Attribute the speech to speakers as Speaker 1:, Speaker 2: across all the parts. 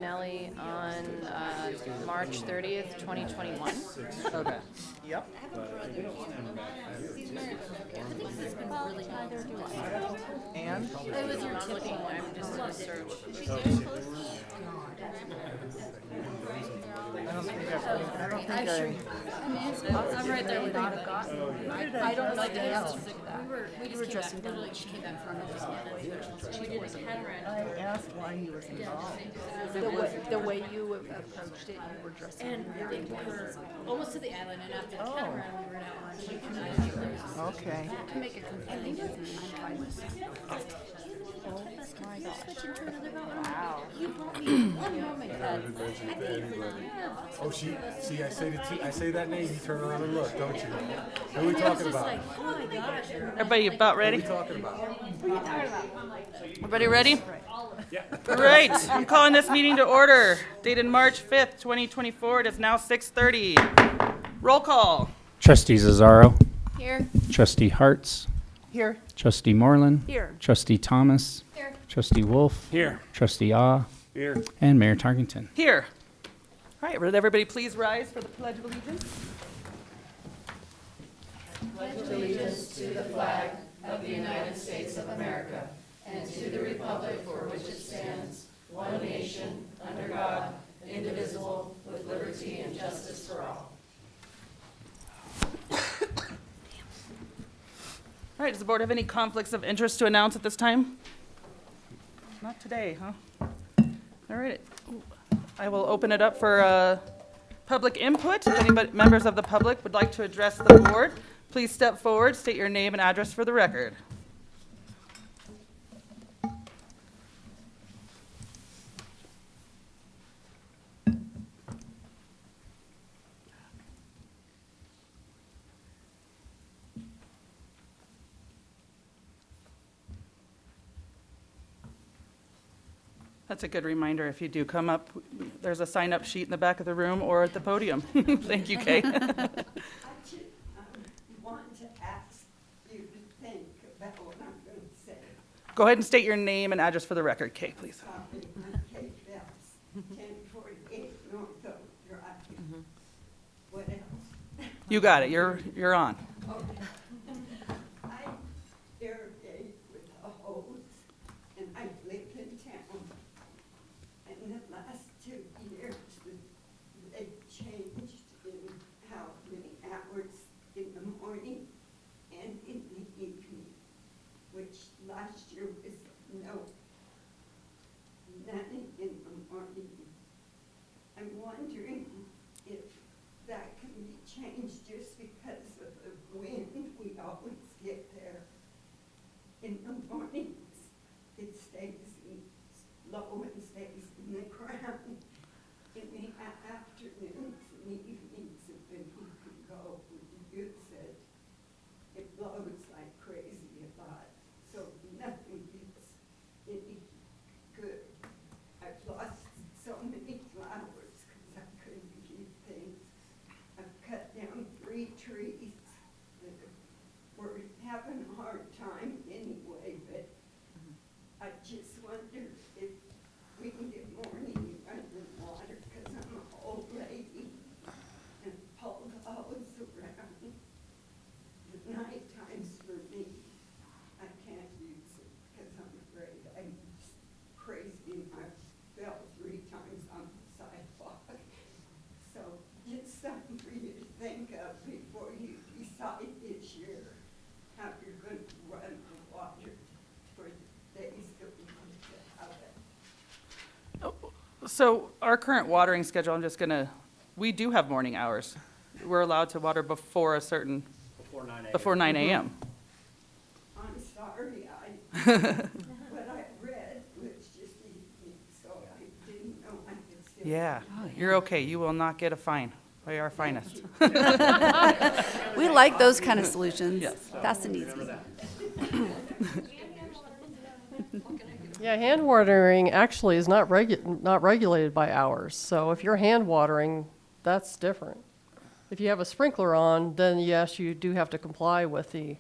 Speaker 1: Nelly on March 30th, 2021.
Speaker 2: Okay. Yep. And
Speaker 1: It was your looking, I'm just in a search.
Speaker 2: I don't think
Speaker 3: I'm right there with you. I don't know the else.
Speaker 1: We were dressing down. She came back from it. We did a catamaran.
Speaker 2: I asked why he was involved.
Speaker 3: The way you approached it, you were dressing.
Speaker 1: And I think we were almost to the island, and after the catamaran, we were now on.
Speaker 2: Okay.
Speaker 3: To make a comparison, I'm fine with that.
Speaker 2: Wow.
Speaker 3: You brought me one moment.
Speaker 4: Oh, see, I say that name, you turn around and look, don't you? Who are we talking about?
Speaker 1: Oh my gosh.
Speaker 5: Everybody about
Speaker 4: Who are
Speaker 5: ready?
Speaker 4: we talking about?
Speaker 5: Everybody ready? Yeah. All right, I'm calling this meeting to order. Dated March 5th, 2024. It is now 6:30. Roll call.
Speaker 6: Trustee Zazzaro.
Speaker 1: Here.
Speaker 6: Trustee Hartz.
Speaker 2: Here.
Speaker 6: Trustee Moreland.
Speaker 3: Here.
Speaker 6: Trustee Thomas.
Speaker 1: Here.
Speaker 6: Trustee Wolf.
Speaker 4: Here.
Speaker 6: Trustee Ah.
Speaker 4: Here.
Speaker 6: And Mayor Tarkington.
Speaker 5: Here. All right, would everybody please rise for the Pledge of Allegiance? All right, does the board have any conflicts of interest to announce at this time? Not today, huh? All right. I will open it up for public input. If anybody, members of the public would like to address the board, please step forward, state your name and address for the record. That's a good reminder. If you do come up, there's a sign-up sheet in the back of the room or at the podium. Thank you, Kay.
Speaker 7: I just want to ask you to think about what I'm going to say.
Speaker 5: Go ahead and state your name and address for the record, Kay, please.
Speaker 7: Sorry, I'm Kate Phelps, 1048 North Oak Drive. What else?
Speaker 5: You got it. You're on.
Speaker 7: Okay. I irrigate with a hose, and I live in town. And the last 2 years, they've changed in how many hours in the morning and in the evening, which last year was nothing in the morning. I'm wondering if that can be changed just because of the wind we always get there. In the mornings, it stays low and stays in the ground. In the afternoons and evenings, when you can go, you said it blows like crazy a lot, so nothing is any good. I've lost so many flowers because I couldn't keep things. I've cut down 3 trees that were having a hard time anyway, but I just wonder if we can get morning running water, because I'm an old lady and pull the hose around. The night times for me, I can't use it because I'm afraid I'm crazy and I fell 3 times on the sidewalk. So just something for you to think of before you decide this year how you're going to run the water for the days that we want to have it.
Speaker 5: So our current watering schedule, we do have morning hours. We're allowed to water before 9 a.m.
Speaker 7: I'm sorry, what I read was just evening, so I didn't know I could still.
Speaker 5: Yeah, you're okay. You will not get a fine by our finest.
Speaker 3: We like those kind of solutions.
Speaker 5: Yes.
Speaker 3: Fast and easy.
Speaker 8: Yeah, hand watering actually is not regulated by hours. So if you're hand watering, that's different. If you have a sprinkler on, then yes, you do have to comply with the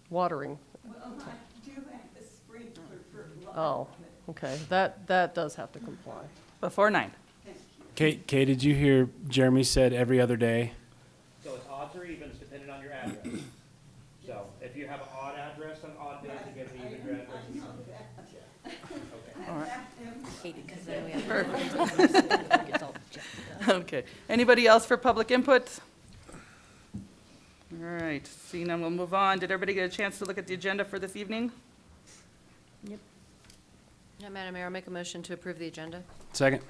Speaker 8: watering.
Speaker 7: Well, I do have a sprinkler for a lot.
Speaker 8: Oh, okay, that does have to comply.
Speaker 5: Before 9.
Speaker 9: Kate, did you hear Jeremy said every other day?
Speaker 10: So it's odds or evens depending on your address. So if you have an odd address on odd days, you get an even address.
Speaker 1: Hated, 'cause then we have. It's all
Speaker 5: Okay. Anybody else for public input? All right, seeing none, we'll move on. Did everybody get a chance to look at the agenda for this evening?
Speaker 3: Yeah, Madam Mayor, I'll make a motion to approve the agenda.
Speaker 9: Second.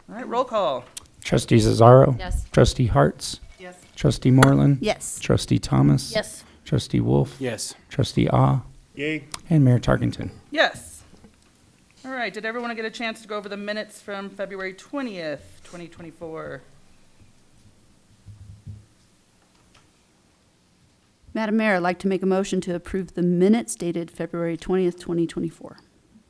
Speaker 5: All right, roll call.
Speaker 6: Trustee Cesaro.
Speaker 3: Yes.
Speaker 6: Trustee Hartz.
Speaker 5: Yes.
Speaker 6: Trustee Moreland.
Speaker 1: Yes.
Speaker 6: Trustee Thomas.
Speaker 1: Yes.
Speaker 6: Trustee Wolf.
Speaker 9: Yes.
Speaker 6: Trustee Ah.
Speaker 10: Yay.
Speaker 6: And Mayor Tarkington.
Speaker 5: Yes. All right, did everyone get a chance to go over the minutes from February 20th, 2024?
Speaker 11: Madam Mayor, I'd like to make a motion to approve the minutes dated February 20th, 2024.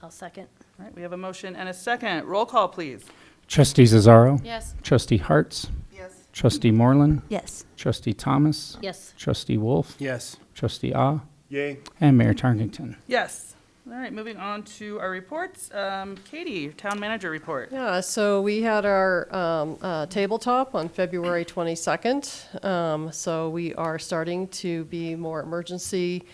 Speaker 1: I'll second.
Speaker 5: All right, we have a motion and a second. Roll call, please.
Speaker 6: Trustee Cesaro.
Speaker 3: Yes.
Speaker 6: Trustee Hartz.
Speaker 5: Yes.
Speaker 6: Trustee Moreland.
Speaker 11: Yes.
Speaker 6: Trustee Thomas.
Speaker 1: Yes.
Speaker 6: Trustee Wolf.
Speaker 9: Yes.
Speaker 6: Trustee Ah.
Speaker 10: Yay.
Speaker 6: And Mayor Tarkington.
Speaker 5: Yes. All right, moving on to our reports. Katie, town manager report.
Speaker 8: Yeah, so we had our tabletop on February 22nd. So we are starting to be more emergency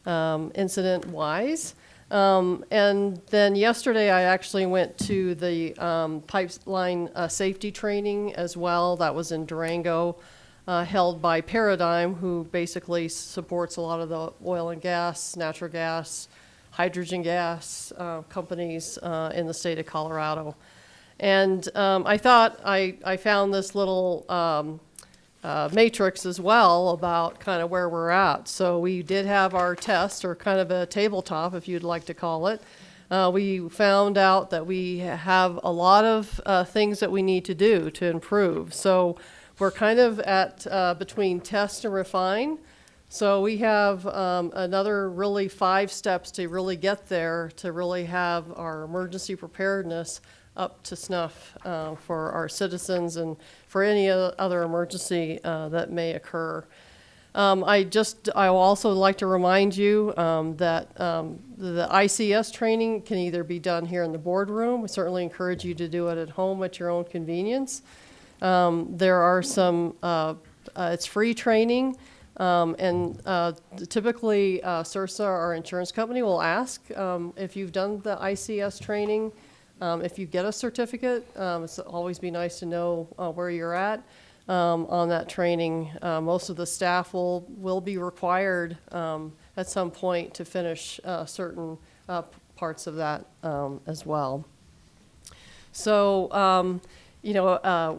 Speaker 8: incident-wise. And then yesterday, I actually went to the pipeline safety training as well. That was in Durango, held by Paradigm, who basically supports a lot of the oil and gas, natural gas, hydrogen gas companies in the state of Colorado. And I thought I found this little matrix as well about kind of where we're at. So we did have our test, or kind of a tabletop, if you'd like to call it. We found out that we have a lot of things that we need to do to improve. So we're kind of at between test and refine. So we have another really 5 steps to really get there, to really have our emergency preparedness up to snuff for our citizens and for any other emergency that may occur. I will also like to remind you that the ICS training can either be done here in the boardroom. We certainly encourage you to do it at home at your own convenience. There are some, it's free training. And typically, CIRSA, our insurance company, will ask if you've done the ICS training. If you get a certificate, it's always be nice to know where you're at on that training. Most of the staff will be required at some point to finish certain parts of that as well. So,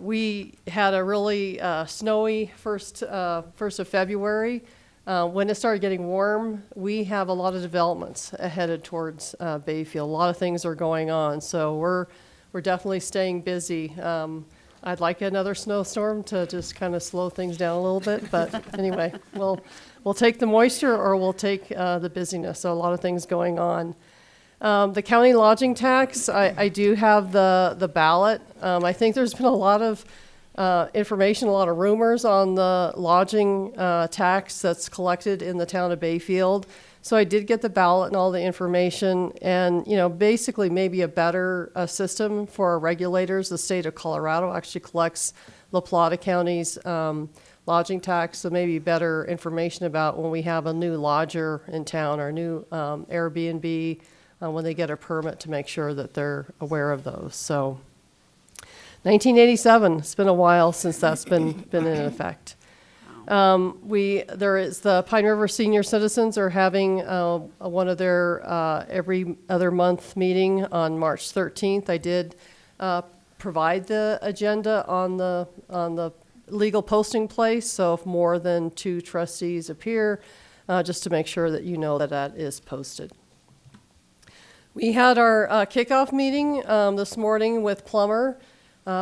Speaker 8: we had a really snowy first of February. When it started getting warm, we have a lot of developments headed towards Bayfield. A lot of things are going on, so we're definitely staying busy. I'd like another snowstorm to just kind of slow things down a little bit, but anyway, we'll take the moisture or we'll take the busyness. So a lot of things going on. The county lodging tax, I do have the ballot. I think there's been a lot of information, a lot of rumors on the lodging tax that's collected in the town of Bayfield. So I did get the ballot and all the information, and basically maybe a better system for our regulators. The state of Colorado actually collects La Plata County's lodging tax, so maybe better information about when we have a new lodger in town or new Airbnb. When they get a permit, to make sure that they're aware of those. So 1987, it's been a while since that's been in effect. There is the Pine River Senior Citizens are having one of their every other month meeting on March 13th. I did provide the agenda on the legal posting place, so if more than 2 trustees appear, just to make sure that you know that is posted. We had our kickoff meeting this morning with Plummer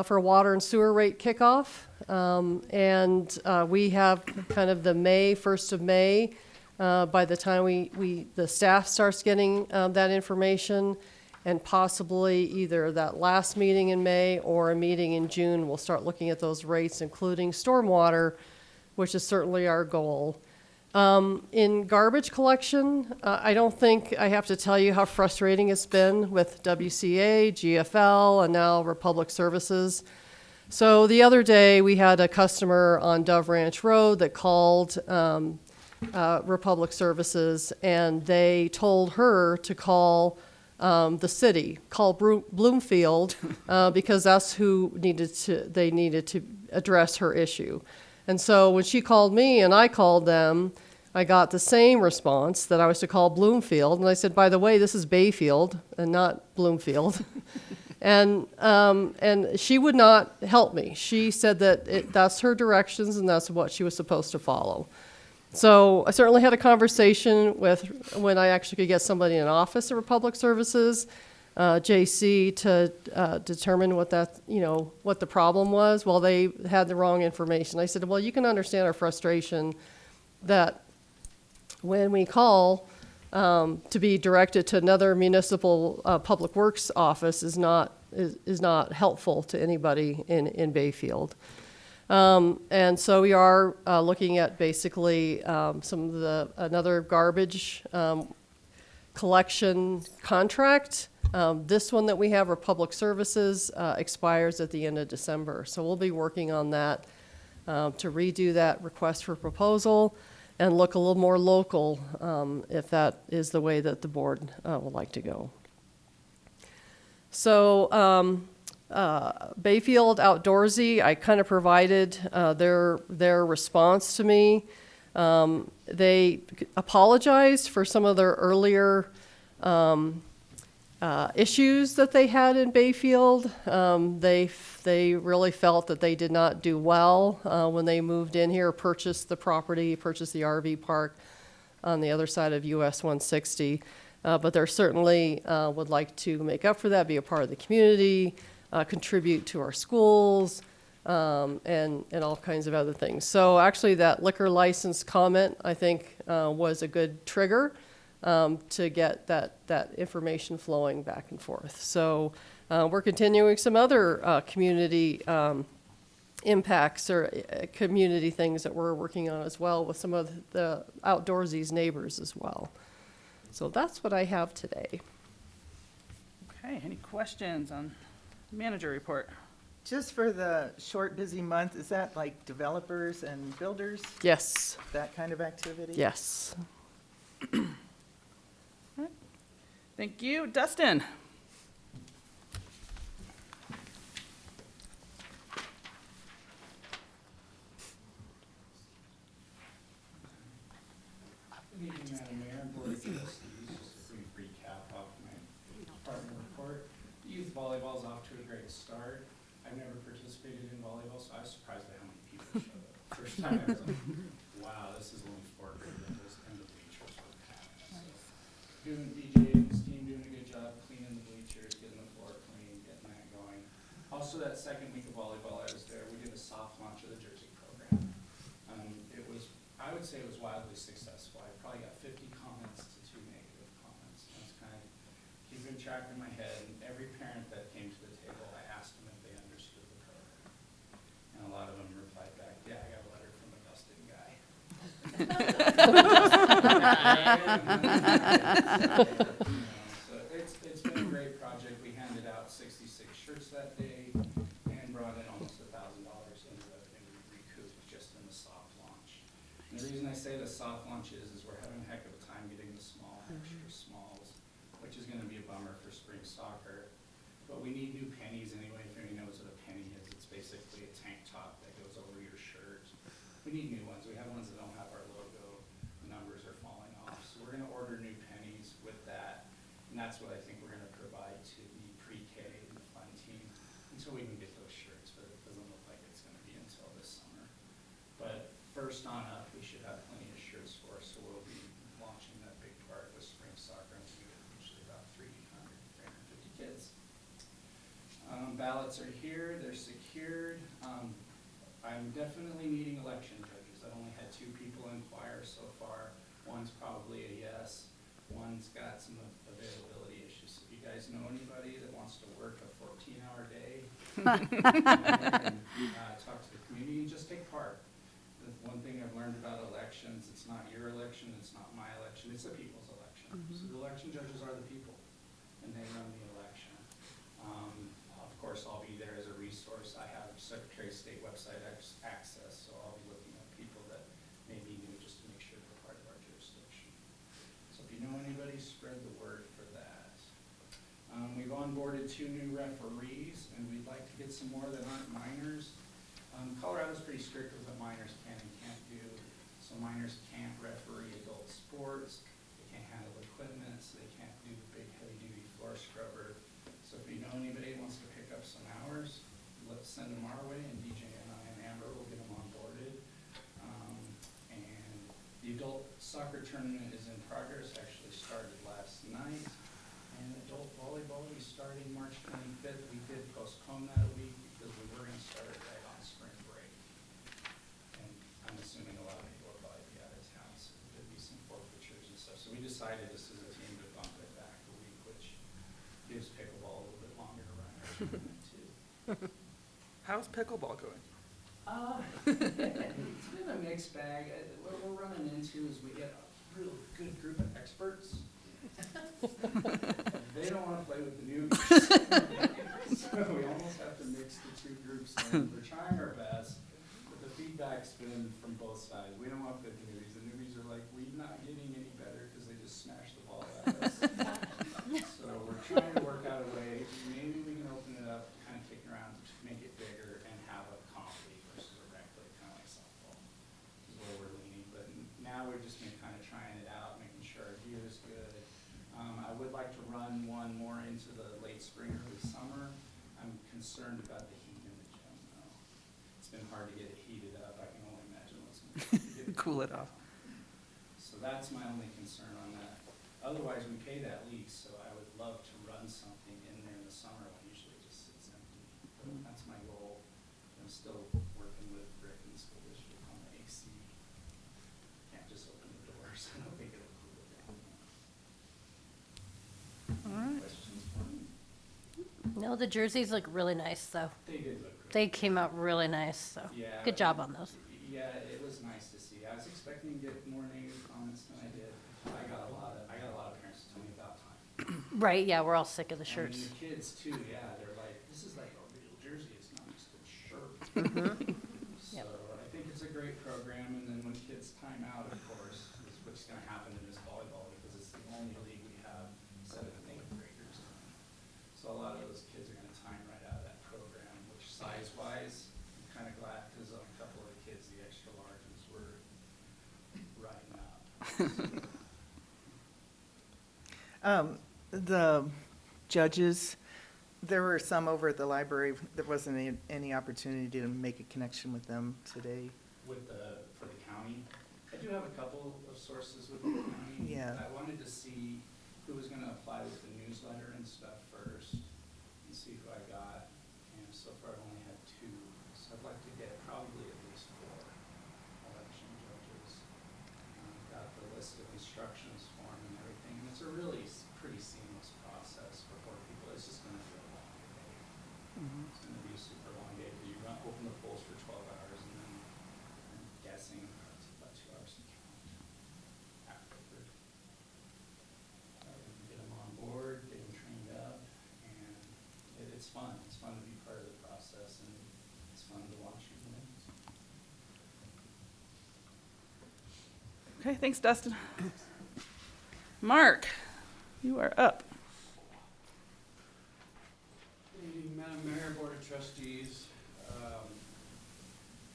Speaker 8: for water and sewer rate kickoff. And we have kind of the 1st of May, by the time the staff starts getting that information, and possibly either that last meeting in May or a meeting in June, we'll start looking at those rates, including stormwater, which is certainly our goal. In garbage collection, I don't think I have to tell you how frustrating it's been with WCA, GFL, and now Republic Services. So the other day, we had a customer on Dove Ranch Road that called Republic Services, and they told her to call the city, call Bloomfield, because that's who they needed to address her issue. And so when she called me and I called them, I got the same response that I was to call Bloomfield. And I said, by the way, this is Bayfield and not Bloomfield. And she would not help me. She said that that's her directions and that's what she was supposed to follow. So I certainly had a conversation with when I actually could get somebody in office at Republic Services, JC, to determine what what the problem was. Well, they had the wrong information. I said, well, you can understand our frustration that when we call to be directed to another municipal public works office is not helpful to anybody in Bayfield. And so we are looking at basically some of another garbage collection contract. This one that we have, Republic Services, expires at the end of December. So we'll be working on that to redo that request for proposal and look a little more local if that is the way that the board would like to go. So Bayfield Outdoorsy, I kind of provided their response to me. They apologized for some of their earlier issues that they had in Bayfield. They really felt that they did not do well when they moved in here, purchased the property, purchased the RV park on the other side of US 160. But they certainly would like to make up for that, be a part of the community, contribute to our schools, and all kinds of other things. So actually that liquor license comment, I think, was a good trigger to get that information flowing back and forth. So we're continuing some other community impacts or community things that we're working on as well with some of the Outdoorsies neighbors as well. So that's what I have today.
Speaker 5: Okay, any questions on manager report?
Speaker 2: Just for the short, busy month, is that like developers and builders?
Speaker 8: Yes.
Speaker 2: That kind of activity?
Speaker 8: Yes.
Speaker 5: Thank you. Dustin?
Speaker 12: Good evening, Madam Mayor and Board of Trustees. Just a brief recap of my department report. Youth volleyball is off to a great start. I've never participated in volleyball, so I was surprised at how many people showed up. First time I was like, wow, this is only 4 grade levels and the bleachers were packed. So, DJ and his team doing a good job cleaning the bleachers, getting the floor clean, getting that going. Also, that second week of volleyball I was there, we did a soft launch of the jersey program. I would say it was wildly successful. I probably got 50 comments to 2 negative comments. That's kind of keeping track in my head. And every parent that came to the table, I asked them if they understood the program. And a lot of them replied back, yeah, I got a letter from a Dustin guy. So it's been a great project. We handed out 66 shirts that day and brought in almost $1,000 in revenue recouped just in the soft launch. And the reason I say the soft launch is we're having a heck of a time getting the small, extra smalls, which is going to be a bummer for spring soccer. But we need new pennies anyway. If anybody knows what a penny is, it's basically a tank top that goes over your shirt. We need new ones. We have ones that don't have our logo. The numbers are falling off. So we're going to order new pennies with that. And that's what I think we're going to provide to the pre-K and the fun team until we can get those shirts. But it doesn't look like it's going to be until this summer. But first on up, we should have plenty of shirts for us. So we'll be launching that big part with spring soccer and usually about 350 kids. Ballots are here. They're secured. I'm definitely needing election judges. I've only had 2 people inquire so far. One's probably a yes. One's got some availability issues. If you guys know anybody that wants to work a 14-hour day, talk to the community and just take part. one thing I've learned about elections, it's not your election, it's not my election, it's the people's election. So the election judges are the people, and they run the election. Of course, I'll be there as a resource. I have Secretary of State website access, so I'll be looking at people that may be new just to make sure they're part of our jurisdiction. So if you know anybody, spread the word for that. We've onboarded 2 new referees, and we'd like to get some more that aren't minors. Colorado's pretty strict with what minors can and can't do. So minors can't referee adult sports, they can't handle equipment, so they can't do the big heavy-duty floor scrubber. So if you know anybody who wants to pick up some hours, let's send them our way, and DJ and I and Amber will get them onboarded. And the adult soccer tournament is in progress, actually started last night. And adult volleyball will be starting March 25th. We did postpone that a week because we were gonna start it right on spring break. And I'm assuming a lot of people will probably be out of town, so there'd be some forfeitures and stuff. So we decided just as a team to bump it back a week, which gives pickleball a little bit longer to run our tournament too.
Speaker 5: How's pickleball going?
Speaker 12: It's been a mixed bag. What we're running into is we get a real good group of experts. They don't want to play with the newbies. So we almost have to mix the 2 groups in. We're trying our best, but the feedback's been from both sides. We don't want to play with the newbies. The newbies are like, we're not getting any better because they just smash the ball at us. So we're trying to work out a way. Maybe we can open it up, kind of kick it around, to make it bigger and have a comp league versus a rec league, kind of like softball, is where we're leaning. But now we're just been kind of trying it out, making sure our gear is good. I would like to run one more into the late spring, early summer. I'm concerned about the heat in the gym, though. It's been hard to get it heated up. I can only imagine what's going to get
Speaker 5: Cool it off.
Speaker 12: So that's my only concern on that. Otherwise, we pay that lease, so I would love to run something in there in the summer when usually it just sits empty. But that's my goal. I'm still working with Rick and the school district on the AC. Can't just open the doors. I don't think it'll cool it down. Questions for me?
Speaker 3: No, the jerseys look really nice, though.
Speaker 12: They did look great.
Speaker 3: They came out really nice, so
Speaker 12: Yeah.
Speaker 3: good job on those.
Speaker 12: Yeah, it was nice to see. I was expecting to get more negative comments than I did. I got a lot of parents to tell me about time.
Speaker 3: Right, yeah, we're all sick of the
Speaker 12: And
Speaker 3: shirts.
Speaker 12: the kids too, yeah, they're like, this is like a real jersey, it's not just a shirt. So I think it's a great program, and then when kids time out, of course, is what's gonna happen in this volleyball, because it's the only league we have 7th and 8th graders in. So a lot of those kids are gonna time right out of that program, which size-wise, I'm kinda glad, because a couple of the kids, the extra larges, were riding up.
Speaker 2: The judges, there were some over at the library. There wasn't any opportunity to make a connection with them today.
Speaker 12: For the county, I do have a couple of sources with the county.
Speaker 2: Yeah.
Speaker 12: I wanted to see who was gonna apply with the newsletter and stuff first, and see who I got. And so far, I've only had 2, so I'd like to get probably at least 4 election judges. Got the list of instructions form and everything, and it's a really pretty seamless process before people, it's just gonna be a long day. It's gonna be a super long day, because you open the polls for 12 hours, and then I'm guessing it's about 2 hours to count after. We can get them on board, get them trained up, and it's fun. It's fun to be part of the process, and it's fun to watch you win.
Speaker 5: Okay, thanks, Dustin. Mark, you are up.
Speaker 13: Good evening, Madam Mayor, Board of Trustees. I don't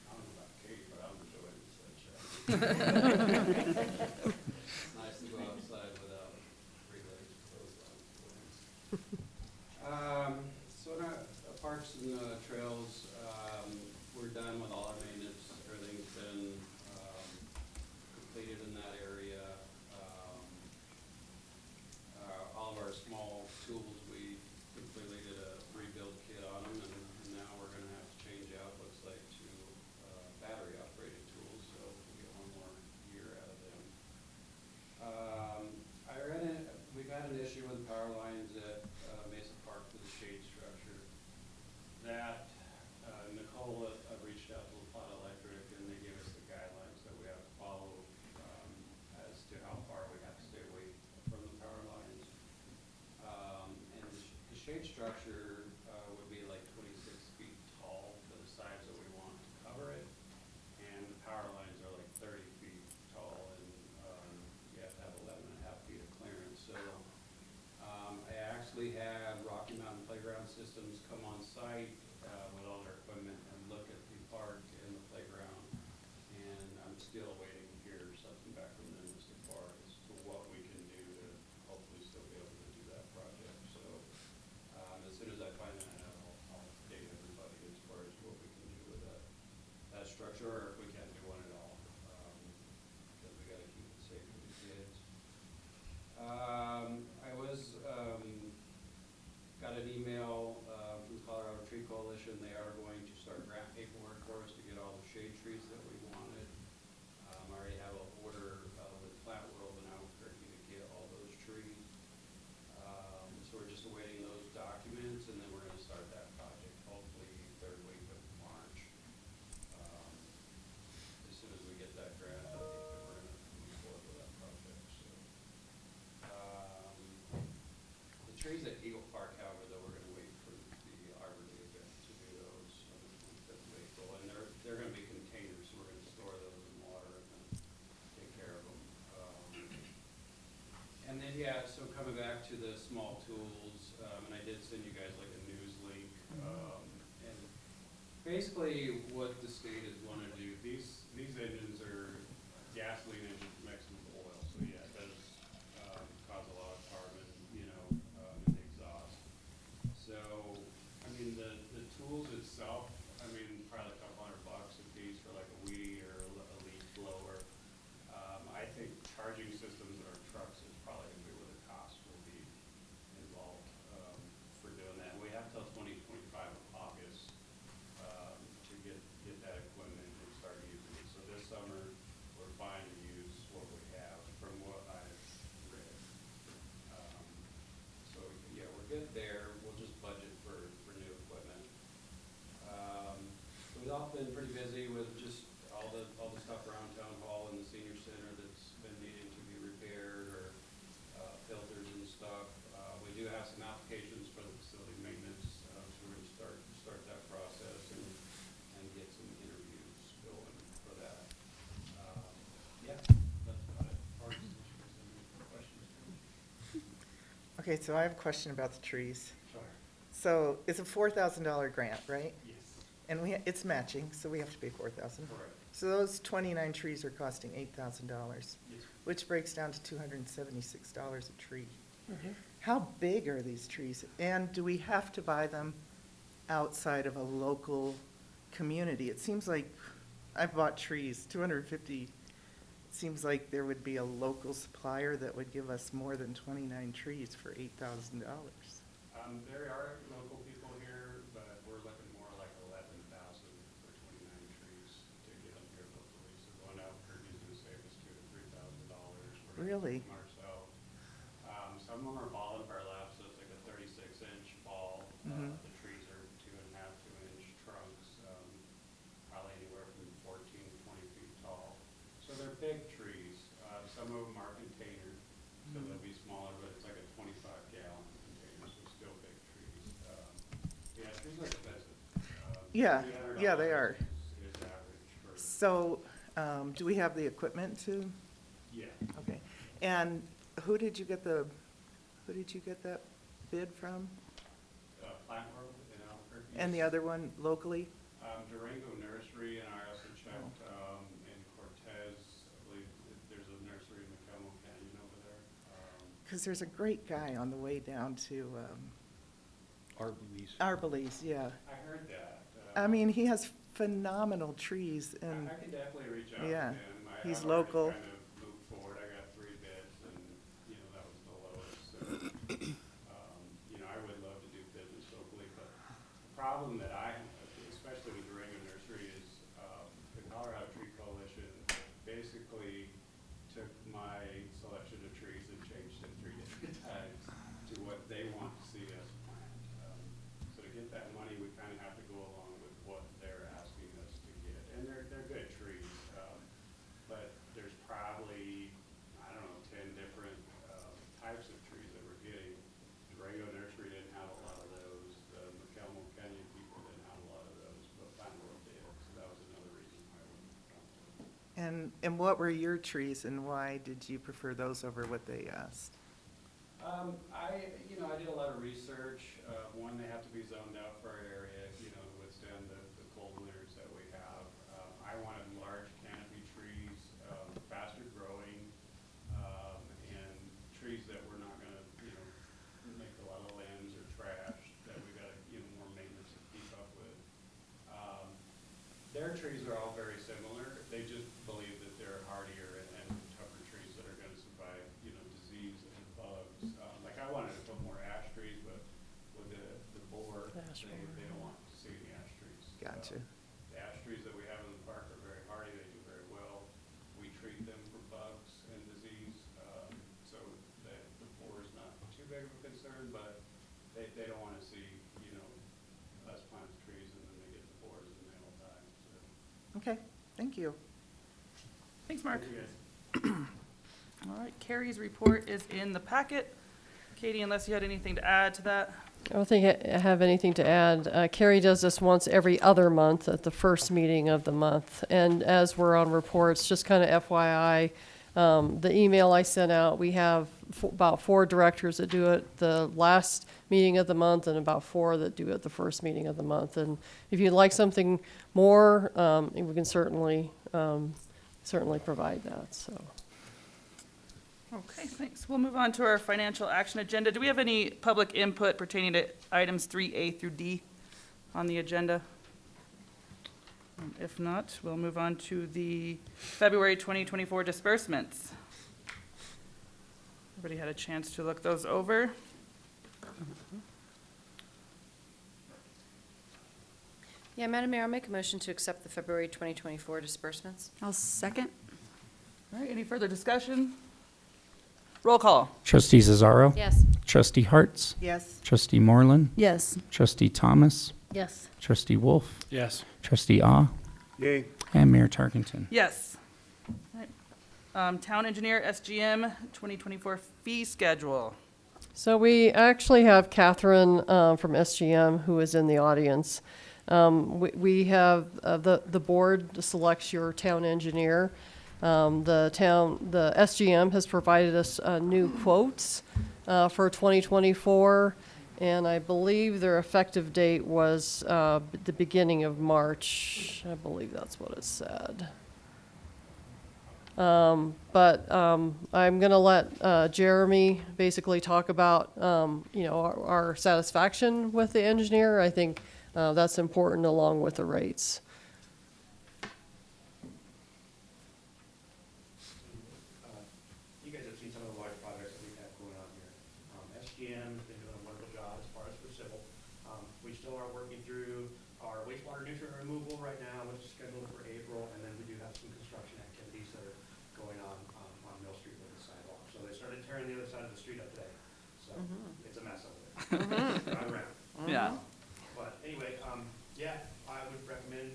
Speaker 13: know about Kate, but I'm enjoying the sunshine. It's nice to go outside without 3 legs closed on. So in our parks and trails, we're done with all our maintenance. Everything's been completed in that area. All of our small tools, we completely did a rebuild kit on them, and now we're gonna have to change out, looks like, to battery operated tools, so we'll get 1 more year out of them. We've had an issue with power lines at Mesa Park for the shade structure. That Nicole reached out to La Plata Electric, and they gave us the guidelines Yeah, so coming back to the small tools, and I did send you guys like a news link. And basically what the state is wanting to do, these engines are gasoline engines mixed with oil. So yeah, it does cause a lot of carbon, in the exhaust. So, I mean, the tools itself, I mean, probably a couple $100 a piece for like a weed or a leaf blower. I think charging systems in our trucks is probably going to be where the cost will be involved for doing that. We have till 2025 of August to get that equipment and start using it. So this summer, we're fine to use what we have from what I've read. So yeah, we're good there. We'll just budget for new equipment. We've all been pretty busy with just all the stuff around town hall and the senior center that's been needing to be repaired, or filters and stuff. We do have some applications for the facility maintenance, so we're gonna start that process and get some interviews going for that. Yeah, that's about it. Any questions?
Speaker 2: Okay, so I have a question about the trees.
Speaker 13: Sure.
Speaker 2: So it's a $4,000 grant, right?
Speaker 13: Yes.
Speaker 2: And it's matching, so we have to pay $4,000.
Speaker 13: Correct.
Speaker 2: So those 29 trees are costing $8,000,
Speaker 13: Yes.
Speaker 2: which breaks down to $276 a tree. How big are these trees? And do we have to buy them outside of a local community? It seems like I've bought trees, 250. It seems like there would be a local supplier that would give us more than 29 trees for $8,000.
Speaker 13: There are local people here, but we're looking more like 11,000 for 29 trees to get them here locally. So going out, Kirby's gonna save us $2,000 to $3,000.
Speaker 2: Really?
Speaker 13: From ourselves. Some of them are ball and burlap, so it's like a 36-inch ball. The trees are 2.5, 2-inch trunks, probably anywhere from 14 to 20 feet tall. So they're big trees. Some of them are container, so they'll be smaller, but it's like a 25-gallon container, so still big trees. Yeah, trees are expensive.
Speaker 2: Yeah, they are.
Speaker 13: Is average for,
Speaker 2: So, do we have the equipment to?
Speaker 13: yeah.
Speaker 2: Okay. And who did you get that bid from?
Speaker 13: Plant World in Albuquerque.
Speaker 2: And the other one locally?
Speaker 13: Durango Nursery, and I also checked in Cortez. I believe there's a nursery in McElmo Canyon over there.
Speaker 2: Because there's a great guy on the way down to
Speaker 4: Arborvitae.
Speaker 2: Arborvitae, yeah.
Speaker 13: I heard that.
Speaker 2: I mean, he has phenomenal trees and,
Speaker 13: I can definitely reach out to
Speaker 2: yeah,
Speaker 13: him.
Speaker 2: he's
Speaker 13: I've already
Speaker 2: local.
Speaker 13: kind of moved forward. I got 3 bids, and that was the lowest. So, I would love to do business locally, but the problem that I have, especially with Durango Nursery, is the Colorado Tree Coalition basically took my selection of trees and changed it 3 different times to what they want to see us plant. So to get that money, we kind of have to go along with what they're asking us to get. And they're good trees, but there's probably, I don't know, 10 different types of trees that we're getting. Durango Nursery didn't have a lot of those. The McElmo Canyon people didn't have a lot of those, but Plant World did. So that was another reason why we found it.
Speaker 2: And what were your trees and why did you prefer those over what they asked?
Speaker 13: I did a lot of research. One, they have to be zoned out for our area, to withstand the cold winters that we have. I wanted large canopy trees, faster growing, and trees that were not gonna, make a lot of limbs or trash that we gotta, more maintenance to keep up with. Their trees are all very similar. They just believe that they're hardier and tougher trees that are gonna survive, disease and bugs. Like I wanted to put more ash trees, but with the boar, they don't want to see any ash trees.
Speaker 2: Gotcha.
Speaker 13: The ash trees that we have in the park are very hardy. They do very well. We treat them for bugs and disease, so that the boar is not too big of a concern, but they don't want to see, us plant trees and then they get the boars and they all die. So.
Speaker 2: Okay, thank you.
Speaker 5: Thanks, Mark.
Speaker 13: Thank you guys.
Speaker 5: All right, Carrie's report is in the packet. Katie, unless you had anything to add to that?
Speaker 8: I don't think I have anything to add. Carrie does this once every other month at the first meeting of the month. And as we're on reports, just kind of FYI, the email I sent out, we have about 4 directors that do it the last meeting of the month and about 4 that do it the first meeting of the month. And if you'd like something more, we can certainly provide that, so.
Speaker 5: Okay, thanks. We'll move on to our financial action agenda. Do we have any public input pertaining to items 3A through D on the agenda? If not, we'll move on to the February 2024 disbursements. Everybody had a chance to look those over?
Speaker 3: Yeah, Madam Mayor, I'll make a motion to accept the February 2024 disbursements.
Speaker 11: I'll second.
Speaker 5: All right, any further discussion? Roll call.
Speaker 6: Trustee Cesaro.
Speaker 3: Yes.
Speaker 6: Trustee Hartz.
Speaker 2: Yes.
Speaker 6: Trustee Moreland.
Speaker 11: Yes.
Speaker 6: Trustee Thomas.
Speaker 3: Yes.
Speaker 6: Trustee Wolf.
Speaker 9: Yes.
Speaker 6: Trustee Ah.
Speaker 4: Yay.
Speaker 6: And Mayor Tarkenton.
Speaker 5: Yes. All right. Town engineer, SGM, 2024 fee schedule.
Speaker 8: So we actually have Catherine from SGM who is in the audience. We have, the board selects your town engineer. The SGM has provided us new quotes for 2024, and I believe their effective date was the beginning of March. I believe that's what it said. I'm going to let Jeremy basically talk about, our satisfaction with the engineer. I think that's important along with the rates.
Speaker 10: You guys have seen some of the large projects that we've had going on here. SGM has been doing a wonderful job as far as for civil. We still are working through our wastewater nutrient removal right now, which is scheduled for April, and then we do have some construction activities that are going on Mill Street with the sidewalk. So they started tearing the other side of the street up today. So it's a mess over there. Drive around.
Speaker 5: Yeah.
Speaker 10: But anyway, yeah, I would recommend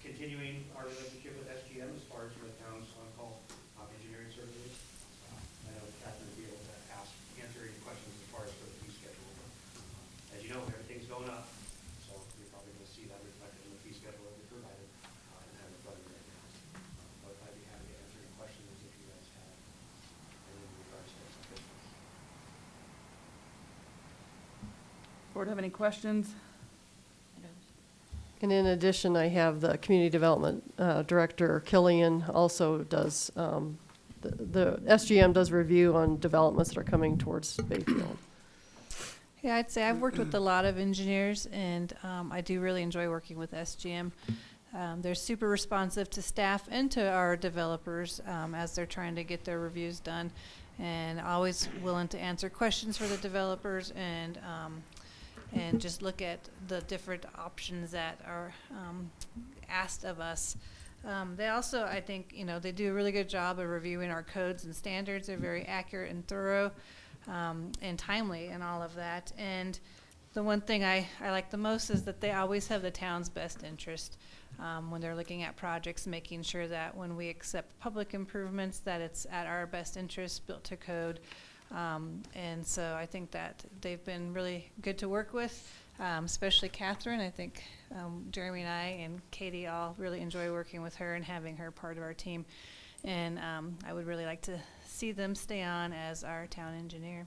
Speaker 10: continuing our relationship with SGM as far as the town's on-call engineering services. I know Catherine will be able to answer any questions as far as for the fee schedule. As you know, everything's going up, so you're probably going to see that reflected in the fee schedule that we provided and have in front of you right now. But I'd be happy to answer any questions if you guys have any in regards to this.
Speaker 5: Board have any questions?
Speaker 8: And in addition, I have the Community Development Director, Killian, also does, the SGM does review on developments that are coming towards Bayfield.
Speaker 14: Yeah, I'd say I've worked with a lot of engineers, and I do really enjoy working with SGM. They're super responsive to staff and to our developers as they're trying to get their reviews done, and always willing to answer questions for the developers and just look at the different options that are asked of us. They also, I think, they do a really good job of reviewing our codes and standards. They're very accurate and thorough and timely and all of that. And the one thing I like the most is that they always have the town's best interest when they're looking at projects, making sure that when we accept public improvements that it's at our best interest, built to code. And so I think that they've been really good to work with, especially Catherine. I think Jeremy and I and Katie all really enjoy working with her and having her part of our team. And I would really like to see them stay on as our town engineer.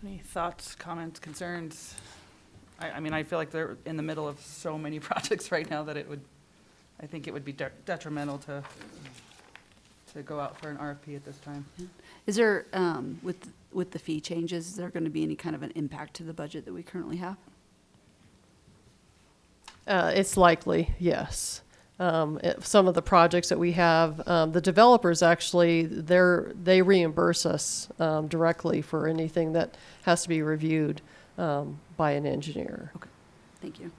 Speaker 5: Any thoughts, comments, concerns? I mean, I feel like they're in the middle of so many projects right now that I think it would be detrimental to go out for an RFP at this time.
Speaker 11: Is there, with the fee changes, is there going to be any kind of an impact to the budget that we currently have?
Speaker 8: It's likely, yes. Some of the projects that we have, the developers actually, they reimburse us directly for anything that has to be reviewed by an engineer.
Speaker 11: Okay, thank you.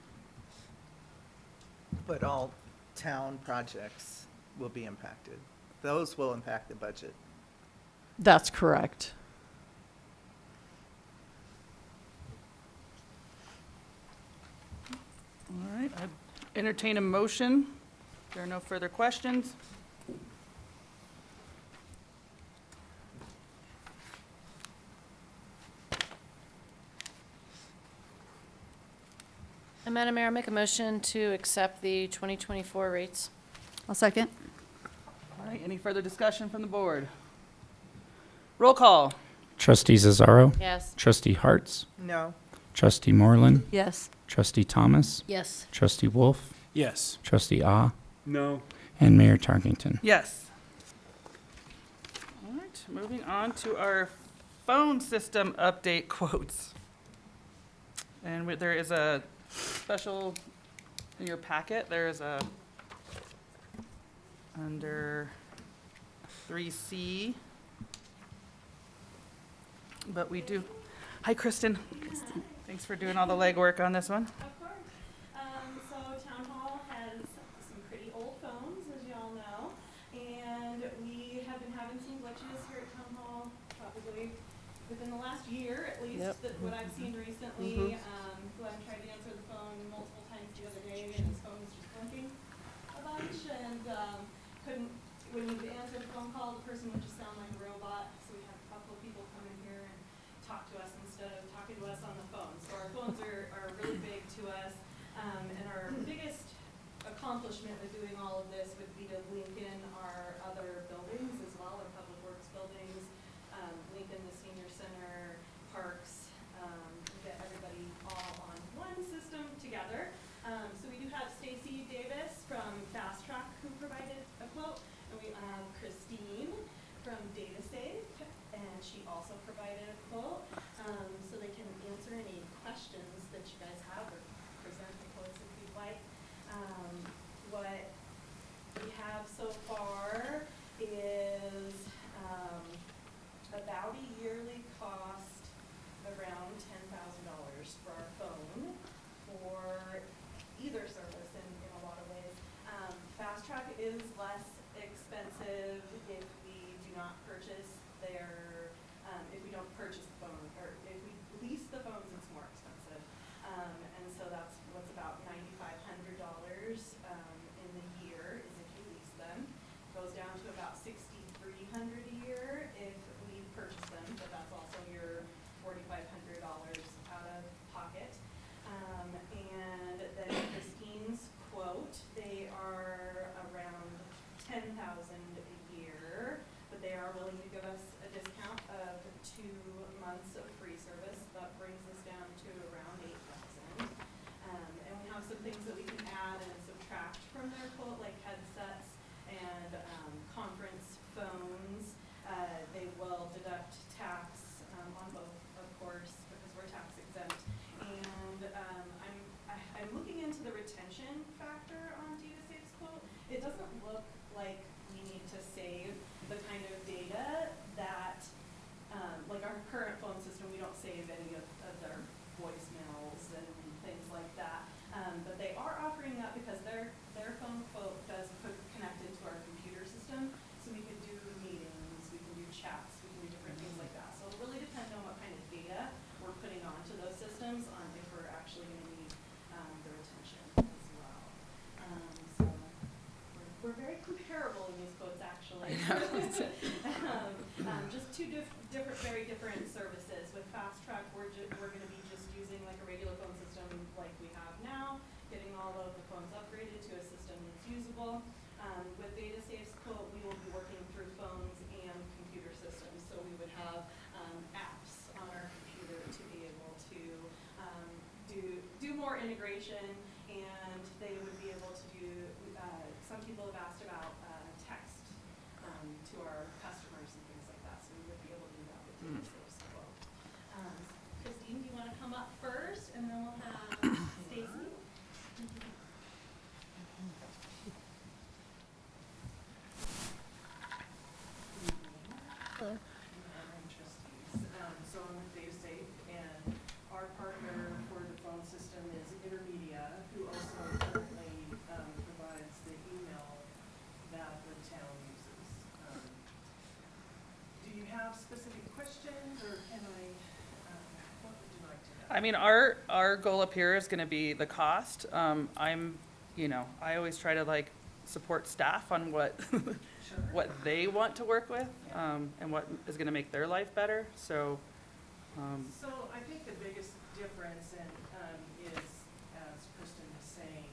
Speaker 2: But all town projects will be impacted. Those will impact the budget.
Speaker 8: That's correct.
Speaker 5: All right, I entertain a motion. If there are no further questions.
Speaker 3: And Madam Mayor, I'll make a motion to accept the 2024 rates.
Speaker 11: I'll second.
Speaker 5: right, any further discussion from the board? Roll call.
Speaker 6: Trustee Zazzaro.
Speaker 3: Yes.
Speaker 6: Trustee Hartz.
Speaker 2: No.
Speaker 6: Trustee Moreland.
Speaker 11: Yes.
Speaker 6: Trustee Thomas.
Speaker 1: Yes.
Speaker 6: Trustee Wolf.
Speaker 9: Yes.
Speaker 6: Trustee Ah.
Speaker 4: No.
Speaker 6: And Mayor Tarkington.
Speaker 5: Yes. All right, moving on to our phone system update quotes. And there is a special, in your packet, there is a, under 3C. But we do, hi Kristen. Thanks for doing all the legwork on this one.
Speaker 15: Of course. So Town Hall has some pretty old phones, as you all know, and we have been having some glitches here at Town Hall, probably within the last year at least,
Speaker 8: Yep.
Speaker 15: that what I've seen recently. Glenn tried to answer the phone multiple times the other day, and his phone was just blinking a bunch, and couldn't, when you answered the phone call, the person would just sound like a robot, so we had a couple of people come in here and talk to us instead of talking to us on the phone. So our phones are really big to us, and our biggest accomplishment with doing all of this would be to link in our other buildings as well, our public works buildings, link in the senior center, parks, get everybody all on one system together. So we do have Stacy Davis from Fast Track who provided a quote, and we have Christine from DataSave, and she also provided a quote, so they can answer any questions that you guys have or present the quotes if you'd like. What we have so far is about a yearly cost around $10,000 for our phone for either service in a lot of ways. Fast Track is less expensive if we do not purchase if we don't purchase the phone, or if we lease the phones, it's more expensive. And so that's what's about $9,500 in the year is if you lease them. Goes down to about $6,300 a year if we purchase them, but that's also your $4,500 out of pocket. And then Christine's quote, they are around $10,000 a year, but they are willing to give us a discount of 2 months of free service. That brings us down to around $8,000. And we have some things that we can add and subtract from their quote, like headsets and conference phones. They will deduct tax on both, of course, because we're tax exempt. And I'm looking into the retention factor on DataSafe's quote. It doesn't look like we need to save the kind of data that, like our current phone system, we don't save any of their voicemails and things like that. But they are offering that because their phone quote does connect into our computer system, so we can do meetings, we can do chats, we can do different things like that. So it'll really depend on what kind of data we're putting onto those systems on if we're actually going to need the retention as well. So we're very comparable in these quotes, actually. Just two different, very different services. With Fast Track, we're going to be just using like a regular phone system like we have now, getting all of the phones upgraded to a system that's usable. With DataSafe's quote, we will be working through phones and computer systems, so we would have apps on our computer to be able to do more integration, and they would be able to do, some people have asked about text to our customers and things like that, so we would be able to do that with DataSafe's quote. Christine, do you want to come up first, and then we'll have Stacy?
Speaker 3: Hello.
Speaker 2: I'm Trustees. So I'm with DataSafe, and our partner for the phone system is Intermedia, who also currently provides the email that the town uses. Do you have specific questions, or can what would you like to know?
Speaker 5: I mean, our goal up here is gonna be the cost. I always try to like support staff on what, what they want to work with, and what is gonna make their life better, so.
Speaker 2: So I think the biggest difference is, as Kristen was saying,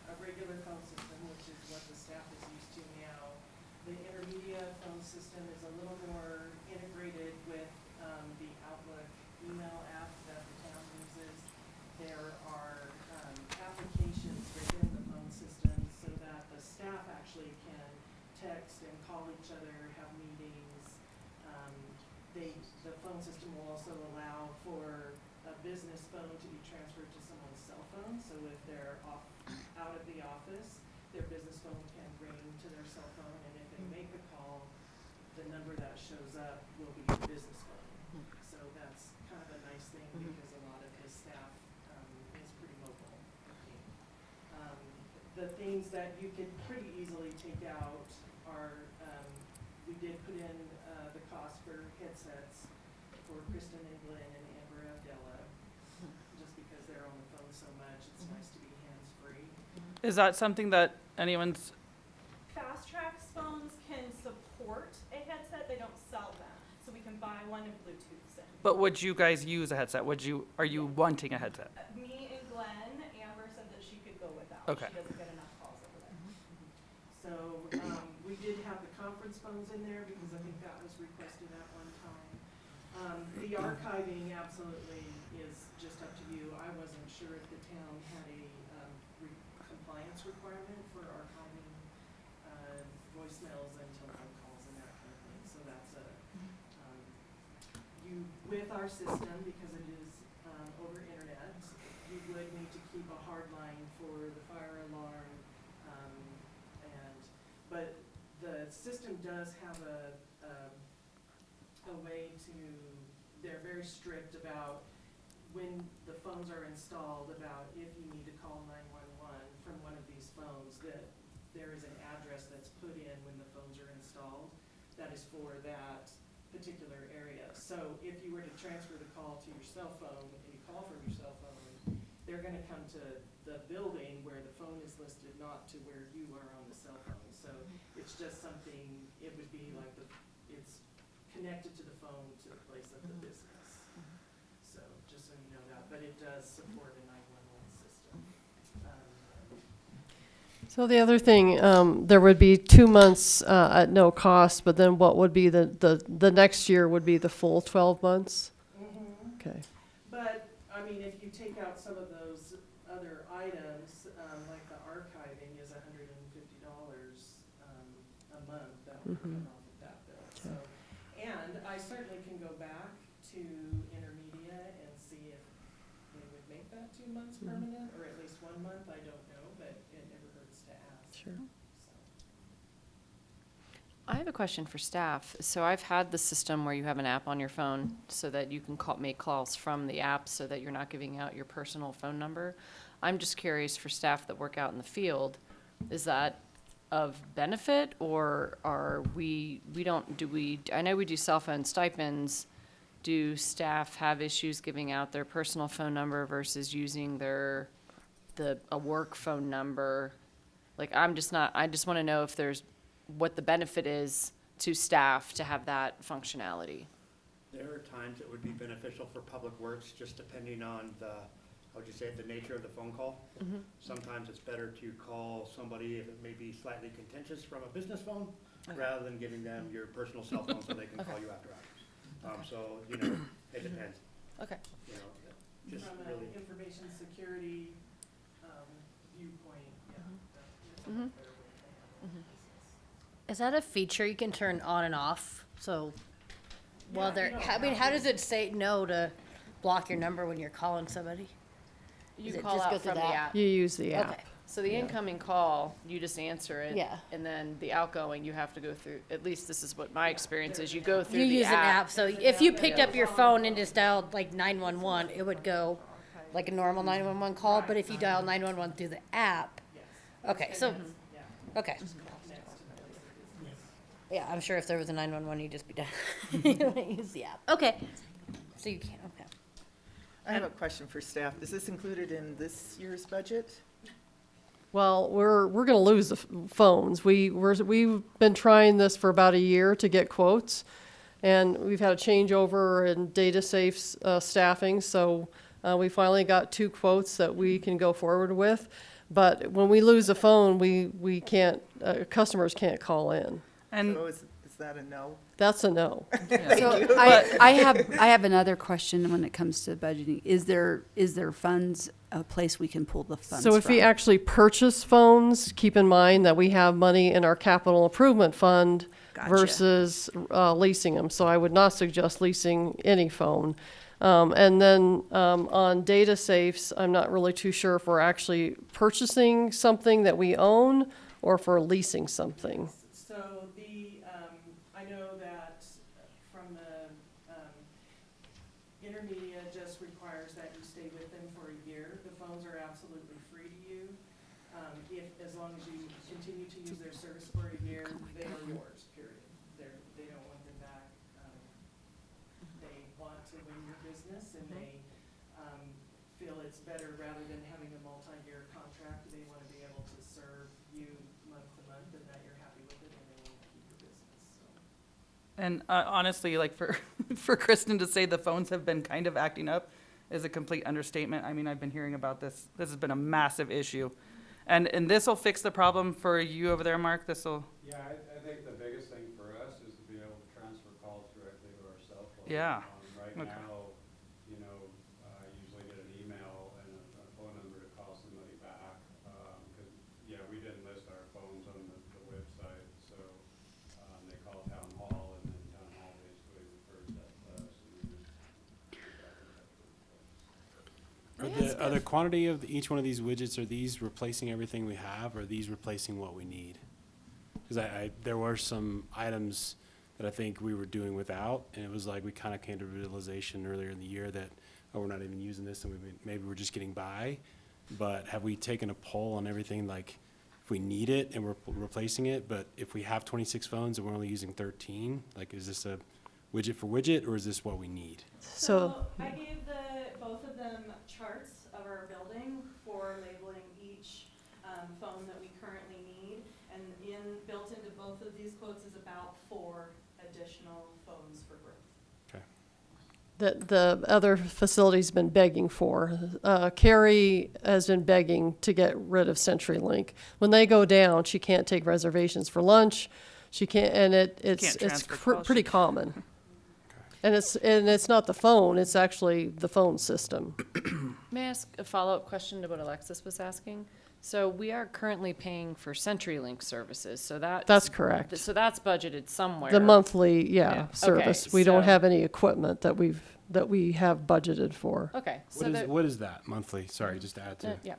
Speaker 2: a regular phone system, which is what the staff is used to now, the intermedia phone system is a little more integrated with the Outlook email app that the town uses. There are applications within the phone system so that the staff actually can text and call each other, have meetings. The phone system will also allow for a business phone to be transferred to someone's cell phone. So if they're out of the office, their business phone can ring to their cell phone, and if they make a call, the number that shows up will be your business phone. So that's kind of a nice thing because a lot of his staff is pretty mobile. The things that you could pretty easily take out are, we did put in the cost for headsets for Kristen and Glenn and Amber Abdella, just because they're on the phone so much, it's nice to be hands-free.
Speaker 5: Is that something that anyone's,
Speaker 15: Fast Track's phones can support a headset, they don't sell them, so we can buy one and Bluetooth in.
Speaker 5: but would you guys use a headset? Are you wanting a headset?
Speaker 15: Me and Glenn, Amber said that she could go without.
Speaker 5: Okay.
Speaker 15: She doesn't get enough calls over there.
Speaker 2: So, we did have the conference phones in there because I think that was requested at one time. The archiving absolutely is just up to you. I wasn't sure if the town had a, compliance requirement for archiving, voicemails and telephone calls and that kind of thing. So that's with our system, because it is, over internet, you would need to keep a hard line for the fire alarm, but the system does have a way to, they're very strict about when the phones are installed, about if you need to call 911 from one of these phones, that there is an address that's put in when the phones are installed that is for that particular area. So if you were to transfer the call to your cell phone and you call from your cell phone, they're gonna come to the building where the phone is listed, not to where you are on the cell phone. So it's just something, it would be like it's connected to the phone to the place of the business. So just so you know that, but it does support a 911 system.
Speaker 8: So the other thing, there would be 2 months at no cost, but then what would be the next year would be the full 12 months? Okay.
Speaker 2: But, I mean, if you take out some of those other items, like the archiving is $150 a month, that would come off of that bill. So, and I certainly can go back to Intermedia and see if they would make that 2 months permanent, or at least 1 month, I don't know, but it never hurts to ask.
Speaker 8: Sure.
Speaker 3: I have a question for staff. So I've had the system where you have an app on your phone so that you can make calls from the app so that you're not giving out your personal phone number. I'm just curious for staff that work out in the field, is that of benefit, or are I know we do cell phone stipends. Do staff have issues giving out their personal phone number versus using a work phone number? Like, I just want to know if what the benefit is to staff to have that functionality.
Speaker 10: There are times it would be beneficial for Public Works, just depending on the nature of the phone call. Sometimes it's better to call somebody if it may be slightly contentious from a business phone, rather than giving them your personal cell phone so they can call you after hours. So, it depends.
Speaker 3: Okay.
Speaker 10: Just
Speaker 2: From
Speaker 10: really.
Speaker 2: an information security viewpoint, that's a much better way to handle business.
Speaker 1: Is that a feature you can turn on and off? So, while how does it say no to block your number when you're calling somebody?
Speaker 3: You
Speaker 1: Does it
Speaker 3: call
Speaker 1: just go
Speaker 3: out
Speaker 1: through
Speaker 3: from
Speaker 1: the
Speaker 3: the
Speaker 1: app?
Speaker 3: app.
Speaker 8: You use the app.
Speaker 1: Okay.
Speaker 3: So the incoming call, you just answer it.
Speaker 1: Yeah.
Speaker 3: And then the outgoing, you have to go through, at least this is what my experience is, you go through
Speaker 1: You
Speaker 3: the
Speaker 1: use an app, so if you picked up your
Speaker 3: Yeah.
Speaker 1: phone and just dialed like 911, it would go like a normal 911 call, but if you dial 911 through the app, okay, so, okay. Yeah, I'm sure if there was a 911, you'd just be done. You wouldn't use the app. Okay, so you can't, okay.
Speaker 2: I have a question for staff. Is this included in this year's budget?
Speaker 8: Well, we're going to lose the phones. We've been trying this for about a year to get quotes, and we've had a changeover in data safe staffing, so we finally got 2 quotes that we can go forward with. But when we lose a phone, we can't, customers can't call in.
Speaker 5: And
Speaker 2: So is that a no?
Speaker 8: That's a no.
Speaker 11: So I have another question when it comes to budgeting. Is there funds, a place we can pull the funds
Speaker 8: So if we
Speaker 11: from?
Speaker 8: actually purchase phones, keep in mind that we have money in our capital improvement fund
Speaker 11: Gotcha.
Speaker 8: versus leasing them. So I would not suggest leasing any phone. And then on data safes, I'm not really too sure if we're actually purchasing something that we own or if we're leasing something.
Speaker 5: So I know that from the intermedia just requires that you stay with them for a year. The phones are absolutely free to you. As long as you continue to use their service for a year, they are yours, period. They don't want them back. They want to win your business, and they feel it's better rather than having a multi-year contract. They want to be able to serve you month to month, and that you're happy with it, and they want to keep your business. So. And honestly, like for Kristen to say the phones have been kind of acting up is a complete understatement. I mean, I've been hearing about this. This has been a massive issue. And this will fix the problem for you over there, Mark? This will.
Speaker 13: Yeah, I think the biggest thing for us is to be able to transfer calls directly to our cell phone.
Speaker 5: Yeah.
Speaker 13: Right
Speaker 5: Okay.
Speaker 13: now, you know, I usually get an email and a phone number to call somebody back. Because, yeah, we didn't list our phones on the website, so they call town hall, and then town hall basically refers that to us. And we just get back in touch with folks.
Speaker 9: Are the quantity of each one of these widgets, are these replacing everything we have, or are these replacing what we need? Because there were some items that I think we were doing without, and it was like we kind of came to realization earlier in the year that, oh, we're not even using this, and maybe we're just getting by. But have we taken a poll on everything, like if we need it and we're replacing it, but if we have 26 phones and we're only using 13, like is this a widget for widget, or is this what we need?
Speaker 8: So
Speaker 15: I gave both of them charts of our building for labeling each phone that we currently need. And built into both of these quotes is about 4 additional phones for growth.
Speaker 9: Okay.
Speaker 8: that the other facility's been begging for. Carrie has been begging to get rid of CenturyLink. When they go down, she can't take reservations for lunch. She can't, and it's
Speaker 5: transfer calls.
Speaker 8: pretty common. And it's not the phone, it's actually the phone system.
Speaker 3: May I ask a follow-up question to what Alexis was asking? So we are currently paying for CenturyLink services, so
Speaker 8: That's correct.
Speaker 3: So that's budgeted somewhere.
Speaker 8: The monthly,
Speaker 3: Yeah.
Speaker 8: service.
Speaker 3: Okay,
Speaker 8: We don't
Speaker 3: so-
Speaker 8: have any equipment that we have budgeted for.
Speaker 3: Okay, so
Speaker 9: What is,
Speaker 3: there-
Speaker 9: what is that monthly? Sorry, just to add to.
Speaker 3: yeah.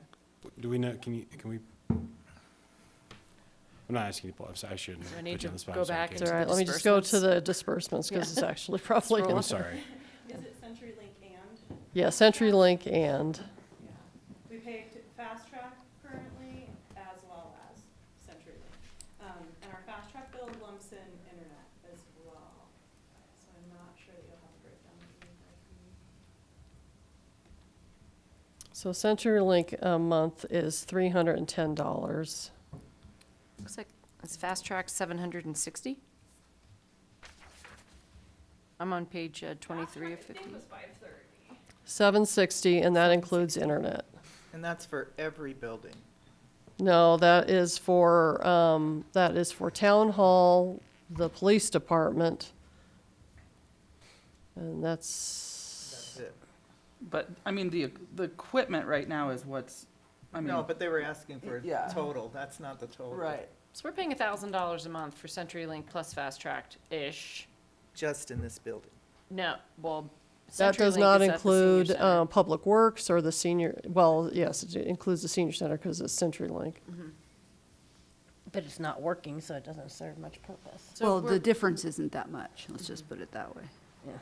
Speaker 9: Do we know, can we? I'm not asking you to pull up, so I shouldn't
Speaker 3: Do I
Speaker 9: put
Speaker 3: need
Speaker 9: you
Speaker 3: to
Speaker 9: on the spot.
Speaker 3: go
Speaker 9: I'm sorry,
Speaker 3: back
Speaker 9: Kate.
Speaker 8: It's all
Speaker 3: into
Speaker 8: right,
Speaker 3: the
Speaker 8: let me just go to
Speaker 3: disbursements?
Speaker 8: the disbursements, because
Speaker 3: Yeah.
Speaker 8: it's actually probably.
Speaker 3: Scroll.
Speaker 9: I'm sorry.
Speaker 15: Is it CenturyLink and?
Speaker 8: Yeah, CenturyLink and,
Speaker 15: We pay Fast Track currently as well as CenturyLink. And our Fast Track bill lumps in internet as well. So I'm not sure that you'll have a breakdown of the
Speaker 8: so CenturyLink a month is $310.
Speaker 3: Looks like it's Fast Track 760. I'm on page 23 of 50.
Speaker 15: I think it was 530.
Speaker 8: $760, and that includes internet.
Speaker 2: And that's for every building.
Speaker 8: No, that is for town hall, the police department. And
Speaker 2: That's it.
Speaker 5: But, I mean, the equipment right now is what's, I mean.
Speaker 2: No, but they were asking for
Speaker 5: Yeah.
Speaker 2: total. That's not the total.
Speaker 5: Right.
Speaker 3: So we're paying $1,000 a month for CenturyLink plus Fast Track-ish.
Speaker 2: Just in this building.
Speaker 3: No, well,
Speaker 8: that does
Speaker 3: CenturyLink
Speaker 8: not
Speaker 3: is at the senior
Speaker 8: include
Speaker 3: center.
Speaker 8: Public Works or the senior, well, yes, it includes the senior center because it's CenturyLink.
Speaker 1: But it's not working, so it doesn't serve much purpose.
Speaker 3: So
Speaker 11: Well,
Speaker 3: we're-
Speaker 11: the difference isn't that much, let's just put it that way.
Speaker 1: Yeah.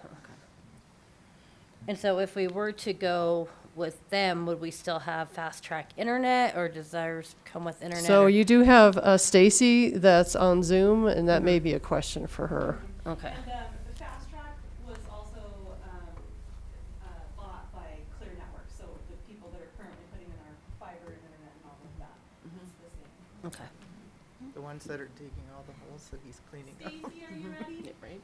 Speaker 1: And so if we were to go with them, would we still have fast track internet, or does ours come with internet?
Speaker 8: So
Speaker 1: or-
Speaker 8: you do have Stacy that's on Zoom, and that may be a question for her.
Speaker 1: Okay.
Speaker 15: And the Fast Track was also bought by Clear Network, so the people that are currently putting in our fiber and internet and all of that. It's the same.
Speaker 1: Okay.
Speaker 2: The ones that are digging all the holes that he's cleaning up.
Speaker 15: Stacy, are you ready?
Speaker 3: Right?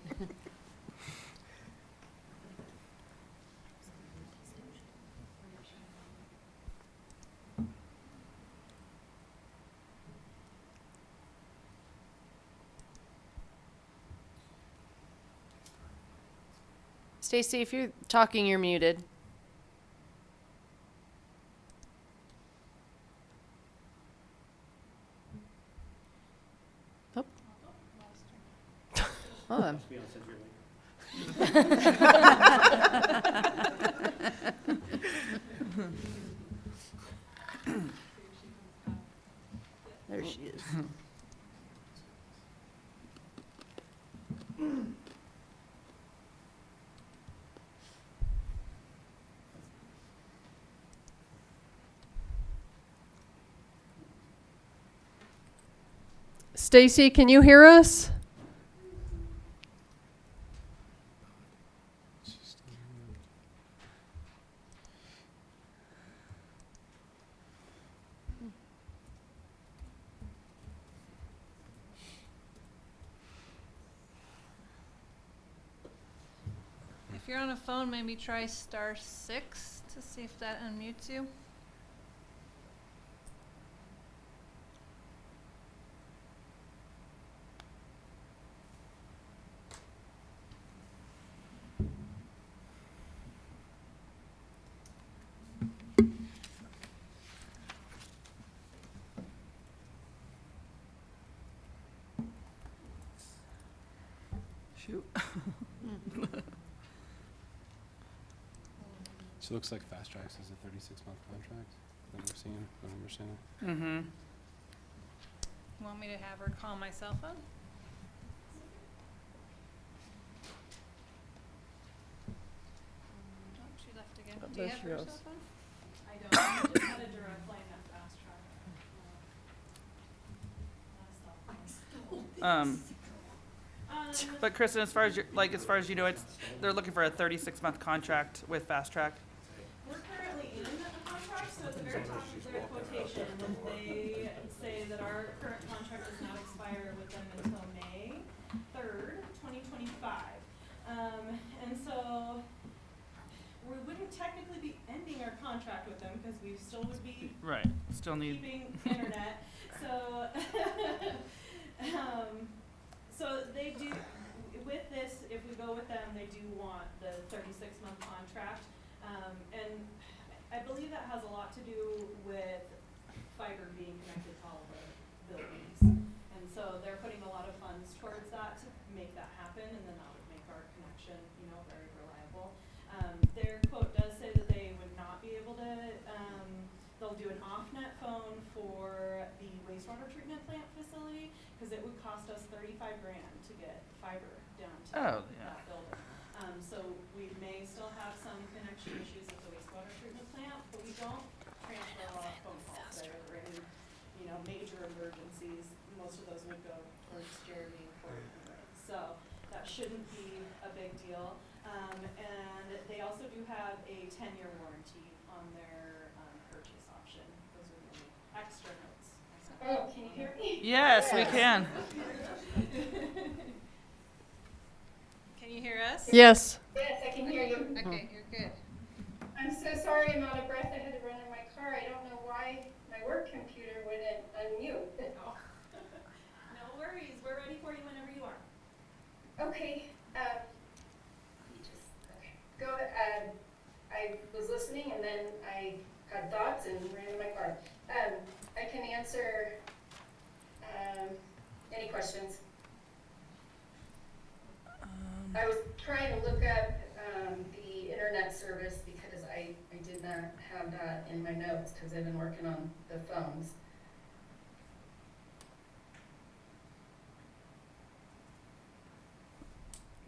Speaker 3: Stacy, if you're talking, you're muted. Oh. Oh.
Speaker 10: Must be on Century Link.
Speaker 11: There she is.
Speaker 8: Stacy, can you hear us?
Speaker 14: If you're on a phone, maybe try *6 to see if that unmutes you.
Speaker 5: Shoot.
Speaker 9: So it looks like Fast Tracks is a 36-month contract that I'm seeing, that I'm understanding.
Speaker 5: Mm-hmm.
Speaker 14: You want me to have her call my cell phone? Oh, she left again.
Speaker 8: Oh,
Speaker 14: Do you
Speaker 8: there
Speaker 14: have
Speaker 8: she
Speaker 14: her
Speaker 8: goes.
Speaker 14: cell phone?
Speaker 15: I don't, I just had a direct line at Fast Track.
Speaker 5: But Kristen, as far as you know, they're looking for a 36-month contract with Fast Track.
Speaker 15: We're currently in a contract, so at the very top of their quotation, they say that our current contract does not expire with them until May 3rd, 2025. And so we wouldn't technically be ending our contract with them because we still would be
Speaker 5: Right. Still need.
Speaker 15: keeping internet. So, so they do, with this, if we go with them, they do want the 36-month contract. And I believe that has a lot to do with fiber being connected to all the buildings. And so they're putting a lot of funds towards that to make that happen, and then that would make our connection, you know, very reliable. Their quote does say that they would not be able to, they'll do an off-net phone for the wastewater treatment plant facility, because it would cost us $35,000 to get fiber down to that building. So we may still have some connection issues at the wastewater treatment plant, but we don't transfer a lot of phone calls there or any, you know, major emergencies. Most of those would go towards Jeremy and Court anyway. So that shouldn't be a big deal. And they also do have a 10-year warranty on their purchase option. Those are the only extra notes.
Speaker 7: Oh, can you hear me?
Speaker 5: Yes, we can.
Speaker 14: Can you hear us?
Speaker 8: Yes.
Speaker 7: Yes, I can hear you.
Speaker 14: Okay, you're good.
Speaker 7: I'm so sorry I'm out of breath. I had to run in my car. I don't know why my work computer wouldn't unmute.
Speaker 15: No worries. We're ready for you whenever you are.
Speaker 7: Okay, go, I was listening and then I had thoughts and ran in my car. I can answer, any questions. I was trying to look up, the internet service because I did not have that in my notes because I've been working on the phones.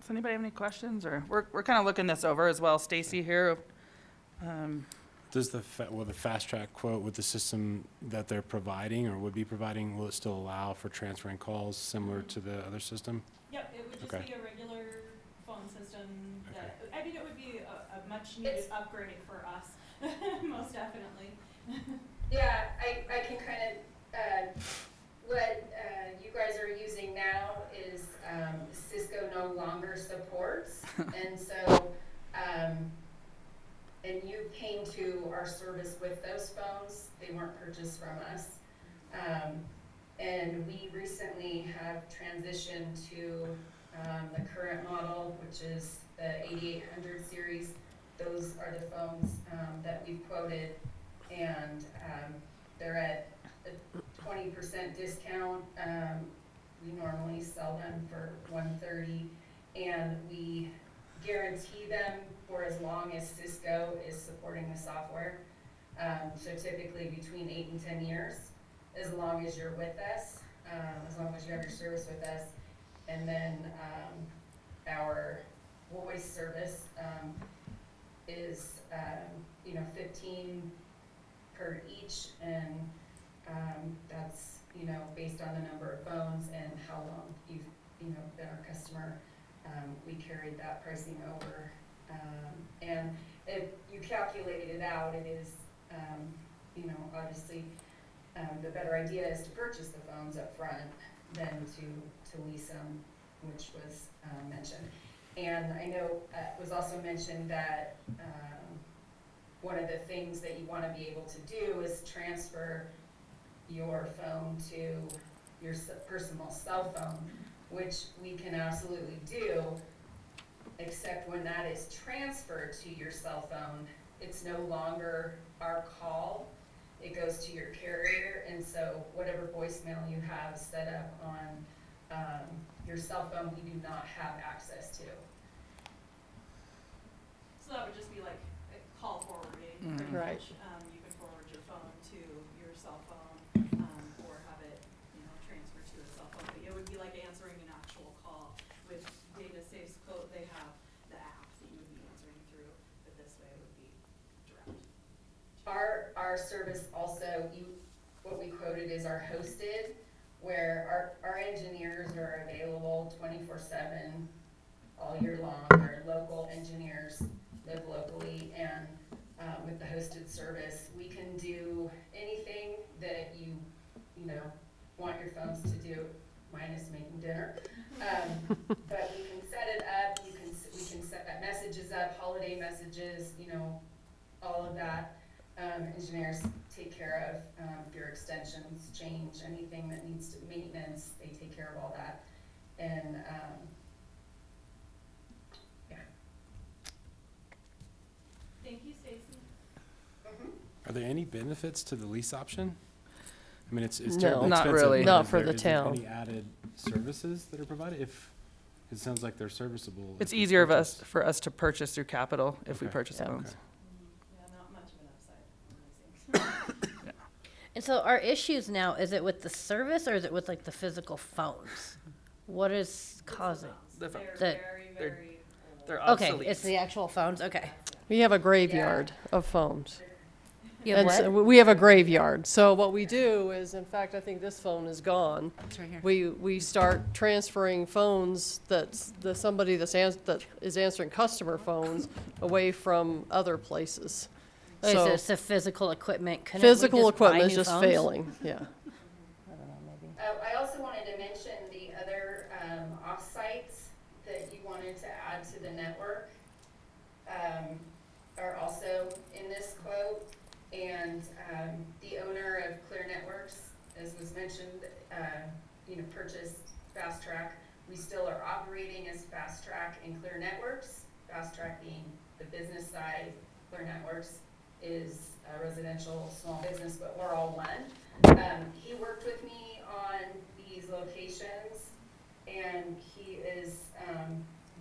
Speaker 5: Does anybody have any questions, or we're kind of looking this over as well. Stacy here.
Speaker 9: Does will the Fast Track quote with the system that they're providing or would be providing, will it still allow for transferring calls similar to the other system?
Speaker 15: Yep, it would just
Speaker 9: Okay.
Speaker 15: be a regular phone system that,
Speaker 9: Okay.
Speaker 15: I mean, it would be a much needed upgrade for us, most definitely.
Speaker 7: Yeah, I can kind of, what you guys are using now is Cisco no longer supports. And so, and you came to our service with those phones. They weren't purchased from us. And we recently have transitioned to the current model, which is
Speaker 16: the 8800 series. Those are the phones that we've quoted, and they're at a 20% discount. We normally sell them for $130, and we guarantee them for as long as Cisco is supporting the software. So typically between 8 and 10 years, as long as you're with us, as long as you have your service with us. And then our voice service is, 15 per each, and that's, based on the number of phones and how long you've, been our customer. We carried that pricing over, and if you calculate it out, it is, obviously, the better idea is to purchase the phones up front than to lease them, which was mentioned. And I know it was also mentioned that one of the things that you want to be able to do is transfer your phone to your personal cell phone, which we can absolutely do, except when that is transferred to your cell phone, it's no longer our call. It goes to your carrier, and so whatever voicemail you have set up on your cell phone, we do not have access to.
Speaker 15: So that would just be like a call forwarding, pretty
Speaker 8: Right.
Speaker 15: much. You can forward your phone to your cell phone, or have it, transfer to a cell phone. But it would be like answering an actual call. With Data Safe's quote, they have the app that you would be answering through, but this way it would be direct.
Speaker 16: Our service also, what we quoted is our hosted, where our engineers are available 24/7 all year long. Our local engineers live locally, and with the hosted service, we can do anything that you want your phones to do, minus making dinner. But we can set it up. We can set that messages up, holiday messages, all of that. Engineers take care of if your extensions change, anything that needs to maintenance, they take care of all that. And yeah.
Speaker 15: Thank you, Stacy.
Speaker 9: Are there any benefits to the lease option? I mean, it's
Speaker 8: No.
Speaker 9: terribly
Speaker 5: Not
Speaker 9: expensive,
Speaker 5: really.
Speaker 9: but
Speaker 8: Not
Speaker 9: is
Speaker 8: for
Speaker 9: there-
Speaker 8: the
Speaker 9: is there
Speaker 8: town.
Speaker 9: any added services that are provided? If it sounds like they're serviceable.
Speaker 5: It's
Speaker 9: if we
Speaker 5: easier
Speaker 9: purchase.
Speaker 5: for us to purchase through capital if we
Speaker 9: Okay.
Speaker 5: purchase
Speaker 8: Yeah.
Speaker 5: phones.
Speaker 9: Okay.
Speaker 15: Yeah, not much of an upside.
Speaker 1: And so our issues now, is it with the service or is it with like the physical phones? What is causing?
Speaker 5: The phones.
Speaker 15: They're
Speaker 1: The-
Speaker 15: very,
Speaker 5: they're-
Speaker 15: very old.
Speaker 5: They're
Speaker 1: Okay,
Speaker 5: obsolete.
Speaker 1: it's the actual phones, okay.
Speaker 8: We have a graveyard of phones.
Speaker 1: You have
Speaker 8: And
Speaker 1: what?
Speaker 8: so we have a graveyard. So what we do is, in fact, I think this phone is gone.
Speaker 11: It's right here.
Speaker 8: We start transferring phones that that is answering customer phones away from other places.
Speaker 1: Okay,
Speaker 8: So
Speaker 1: so it's the physical equipment. Couldn't we
Speaker 8: physical
Speaker 1: just buy
Speaker 8: equipment is
Speaker 1: new
Speaker 8: just
Speaker 1: phones?
Speaker 8: failing, yeah.
Speaker 1: I don't know, maybe.
Speaker 16: I also wanted to mention the other off-sites that you wanted to add to the network are also in this quote. And the owner of Clear Networks, as was mentioned, purchased Fast Track. We still are operating as Fast Track and Clear Networks. Fast Track being the business side, Clear Networks is a residential small business, but we're all one. He worked with me on these locations, and he is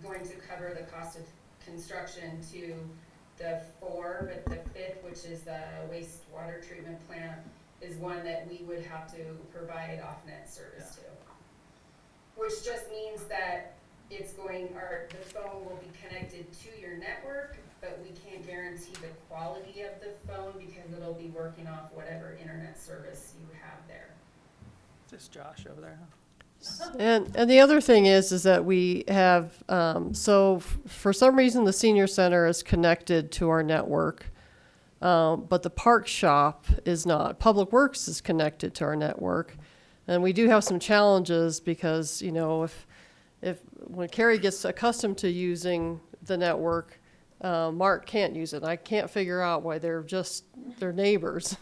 Speaker 16: going to cover the cost of construction to the 4, but the 5th, which is the wastewater treatment plant, is one that we would have to provide off-net service to. Which just means that the phone will be connected to your network, but we can't guarantee the quality of the phone because it'll be working off whatever internet service you have there.
Speaker 5: Just Josh over there, huh?
Speaker 8: And the other thing is that we have, for some reason, the senior center is connected to our network, but the park shop is not. Public Works is connected to our network, and we do have some challenges because, if when Carrie gets accustomed to using the network, Mark can't use it. I can't figure out why they're neighbors.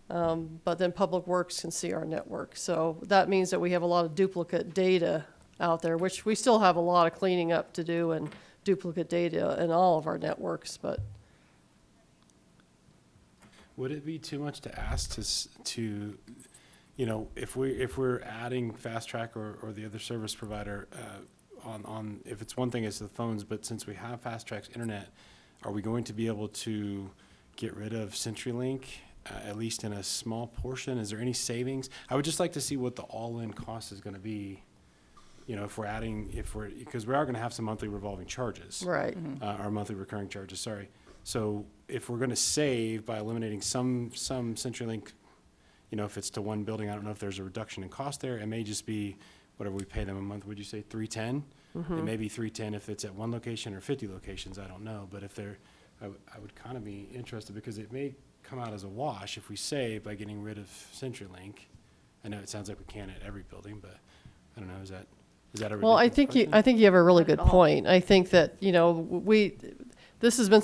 Speaker 8: But then Public Works can see our network. So that means that we have a lot of duplicate data out there, which we still have a lot of cleaning up to do and duplicate data in all of our networks, but
Speaker 9: Would it be too much to ask to, you know, if we're adding Fast Track or the other service provider, on, if it's one thing it's the phones, but since we have Fast Track's internet, are we going to be able to get rid of CenturyLink, at least in a small portion? Is there any savings? I would just like to see what the all-in cost is gonna be, you know, because we are gonna have some monthly revolving charges.
Speaker 8: right.
Speaker 9: Our monthly recurring charges, sorry. So if we're gonna save by eliminating some CenturyLink, you know, if it's to one building, I don't know if there's a reduction in cost there. It may just be whatever we pay them a month. Would you say $310? It may be $310 if it's at one location or 50 locations, I don't know. But if they're, I would kind of be interested because it may come out as a wash if we save by getting rid of CenturyLink. I know it sounds like we can at every building, but I don't know, is that a ridiculous
Speaker 8: Well, I think you have a really good point. I think that, you know, this has been,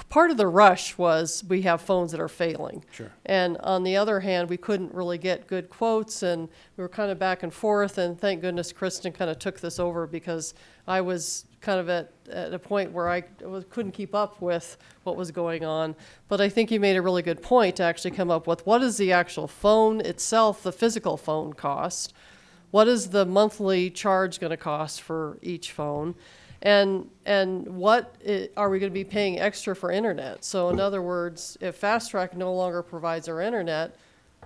Speaker 8: part of the rush was we have phones that are failing.
Speaker 9: Sure.
Speaker 8: And on the other hand, we couldn't really get good quotes, and we were kind of back and forth, and thank goodness Kristen kind of took this over, because I was kind of at a point where I couldn't keep up with what was going on. But I think you made a really good point to actually come up with what is the actual phone itself, the physical phone cost, what is the monthly charge going to cost for each phone, and what are we going to be paying extra for internet? So in other words, if Fast Track no longer provides our internet,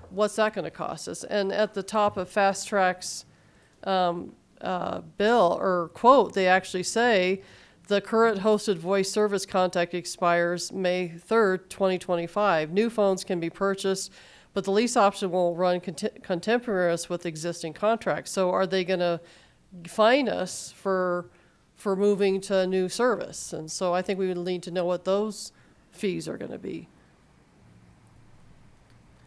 Speaker 8: what's that going to cost us? And at the top of Fast Track's bill or quote, they actually say the current hosted voice service contract expires May 3rd, 2025. New phones can be purchased, but the lease option will run contemporaneous with existing contracts. So are they going to fine us for moving to a new service? And so I think we would need to know what those fees are going to be.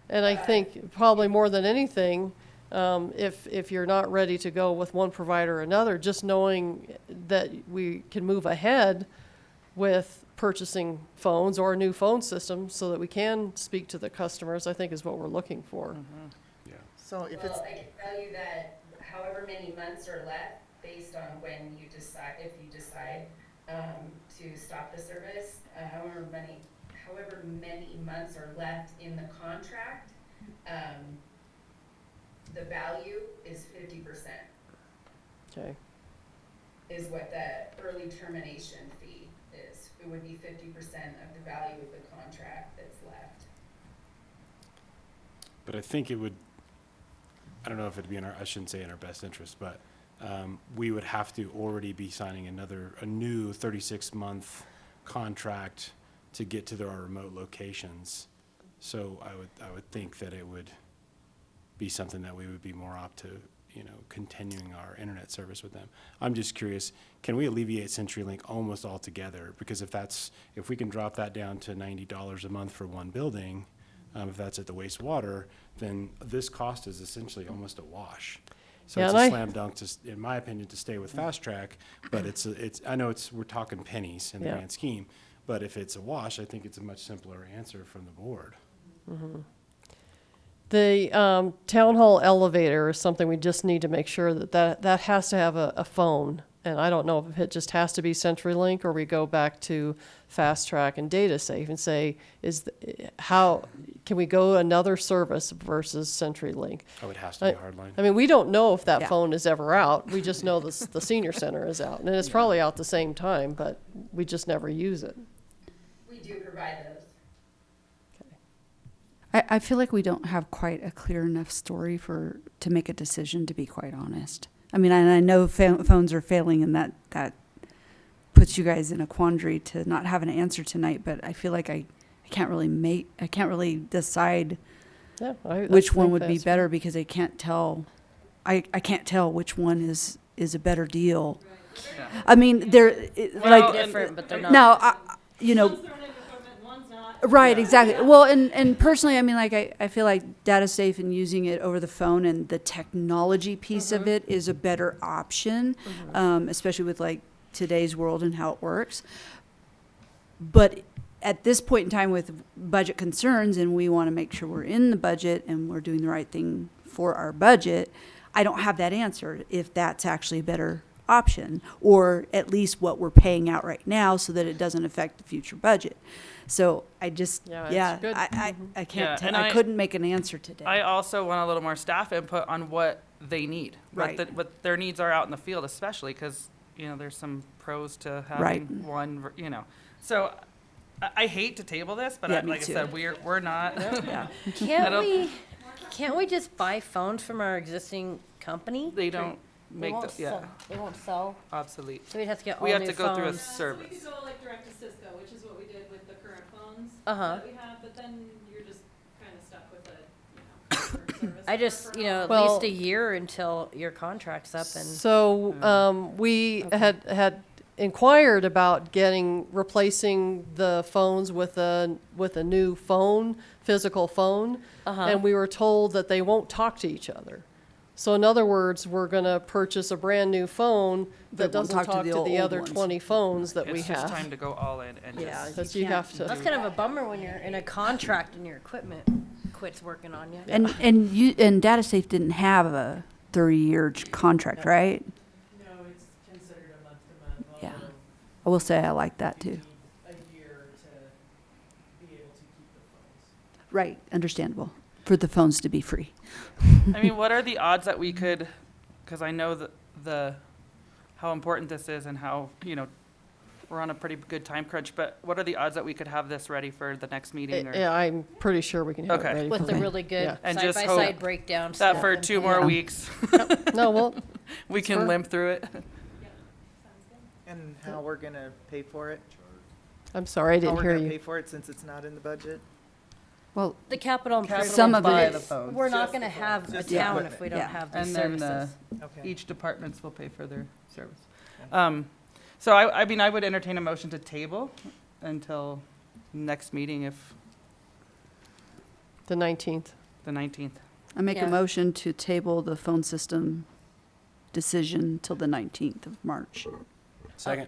Speaker 8: And I think probably more than anything, if you're not ready to go with one provider or another, just knowing that we can move ahead with purchasing phones or a new phone system so that we can speak to the customers, I think is what we're looking for.
Speaker 9: Yeah.
Speaker 2: So if it's,
Speaker 16: Well, I can tell you that however many months are left, based on when you decide, if you decide to stop the service, however many months are left in the contract, the value is 50%.
Speaker 8: Okay.
Speaker 16: Is what the early termination fee is. It would be 50% of the value of the contract that's left.
Speaker 9: But I think it would, I don't know if it'd be I shouldn't say in our best interest, but we would have to already be signing a new 36-month contract to get to our remote locations. So I would think that it would be something that we would be more apt to, you know, continuing our internet service with them. I'm just curious, can we alleviate CenturyLink almost altogether? Because if we can drop that down to $90 a month for one building, if that's at the wastewater, then this cost is essentially almost a wash. So it's a slam dunk, in my opinion, to stay with Fast Track, but I know we're talking pennies in the grand scheme, but if it's a wash, I think it's a much simpler answer from the board.
Speaker 8: Mm-hmm. The town hall elevator is something we just need to make sure that has to have a phone. And I don't know if it just has to be CenturyLink or we go back to Fast Track and DataSafe and say, how can we go another service versus CenturyLink?
Speaker 9: Oh, it has to be hardline.
Speaker 8: I mean, we don't know if that phone is ever out. We just know the senior center is out. And it's probably out the same time, but we just never use it.
Speaker 16: We do provide those.
Speaker 11: I feel like we don't have quite a clear enough story to make a decision, to be quite honest. I mean, I know phones are failing, and that puts you guys in a quandary to not have an answer tonight. But I feel like I can't really decide which one would be better, because I can't tell. I can't tell which one is a better deal.
Speaker 3: Yeah.
Speaker 11: I mean, they're like
Speaker 3: different, but they're not.
Speaker 11: Now, you know. Right, exactly. Well, and personally, I mean, like, I feel like DataSafe and using it over the phone and the technology piece of it is a better option, especially with, like, today's world and how it works. But at this point in time with budget concerns, and we want to make sure we're in the budget and we're doing the right thing for our budget, I don't have that answer if that's actually a better option, or at least what we're paying out right now so that it doesn't affect the future budget. So I just,
Speaker 8: Yeah, it's good.
Speaker 11: I can't,
Speaker 5: and
Speaker 11: I couldn't make an answer today.
Speaker 5: I also want a little more staff input on what they need.
Speaker 11: Right.
Speaker 5: What their needs are out in the field, especially because, there's some pros to having
Speaker 11: Right.
Speaker 5: one, So I hate to table this, but
Speaker 11: Yeah, me
Speaker 5: like I
Speaker 11: too.
Speaker 5: said, we're not.
Speaker 11: Yeah.
Speaker 1: Can't we just buy phones from our existing company?
Speaker 5: They don't
Speaker 1: They
Speaker 5: make
Speaker 1: won't
Speaker 5: the, yeah,
Speaker 1: sell. They won't sell,
Speaker 5: obsolete.
Speaker 1: so we'd have to get all
Speaker 5: We
Speaker 1: new
Speaker 5: have
Speaker 1: phones.
Speaker 5: to go through a
Speaker 14: We
Speaker 5: service.
Speaker 14: could go like direct to Cisco, which is what we did with the current phones
Speaker 1: Uh-huh.
Speaker 14: that we have, but then you're just kind of stuck with a, customer service.
Speaker 1: I just, at
Speaker 8: Well-
Speaker 1: least a year until your contract's up and.
Speaker 8: So, we had inquired about replacing the phones with a new phone, physical phone.
Speaker 1: Uh-huh.
Speaker 8: And we were told that they won't talk to each other. So in other words, we're gonna purchase a brand-new phone that
Speaker 11: That won't
Speaker 8: doesn't
Speaker 11: talk to
Speaker 8: talk
Speaker 11: the
Speaker 8: to the
Speaker 11: old
Speaker 8: other
Speaker 11: ones.
Speaker 8: 20 phones that we
Speaker 5: It's just
Speaker 8: have.
Speaker 5: time to go all in and
Speaker 11: Yeah.
Speaker 5: just.
Speaker 8: Because
Speaker 11: You
Speaker 8: you
Speaker 11: can't
Speaker 8: have to.
Speaker 1: That's kind of a bummer when you're in a contract and your equipment quits working on you.
Speaker 11: And DataSafe didn't have a 30-year contract, right?
Speaker 8: No, it's considered a month-to-month.
Speaker 11: Yeah. I will say I like that too.
Speaker 8: A year to be able to keep the phones.
Speaker 11: Right, understandable, for the phones to be free.
Speaker 5: I mean, what are the odds that we could, because I know how important this is and how, we're on a pretty good time crunch, but what are the odds that we could have this ready for the next meeting? Or
Speaker 8: Yeah, I'm pretty sure we can have it
Speaker 5: Okay.
Speaker 8: ready
Speaker 1: With
Speaker 8: for
Speaker 1: the
Speaker 8: me.
Speaker 1: really good
Speaker 8: Yeah.
Speaker 5: And just
Speaker 1: side-by-side
Speaker 5: hope
Speaker 1: breakdown
Speaker 5: that
Speaker 1: stuff.
Speaker 5: for
Speaker 1: and-
Speaker 5: 2 more
Speaker 11: Yeah.
Speaker 5: weeks,
Speaker 8: No, well,
Speaker 5: we can
Speaker 8: Sure.
Speaker 5: limp through it.
Speaker 2: And how we're gonna pay for it?
Speaker 8: I'm sorry, I
Speaker 2: How
Speaker 8: didn't
Speaker 2: we're
Speaker 8: hear
Speaker 2: gonna
Speaker 8: you.
Speaker 2: pay for it since it's not in the budget?
Speaker 11: Well,
Speaker 1: The capital improvement.
Speaker 11: Some of
Speaker 1: fund,
Speaker 11: it
Speaker 5: is-
Speaker 1: We're not gonna have a
Speaker 2: Just the
Speaker 1: town if
Speaker 2: equipment.
Speaker 1: we don't
Speaker 11: Yeah.
Speaker 1: have these
Speaker 5: And then
Speaker 1: services.
Speaker 2: Okay.
Speaker 5: each departments will pay for their service. So I mean, I would entertain a motion to table until next meeting, if
Speaker 8: The 19th.
Speaker 5: the 19th.
Speaker 11: I make
Speaker 1: Yeah.
Speaker 11: a motion to table the phone system decision till the 19th of March.
Speaker 9: Second.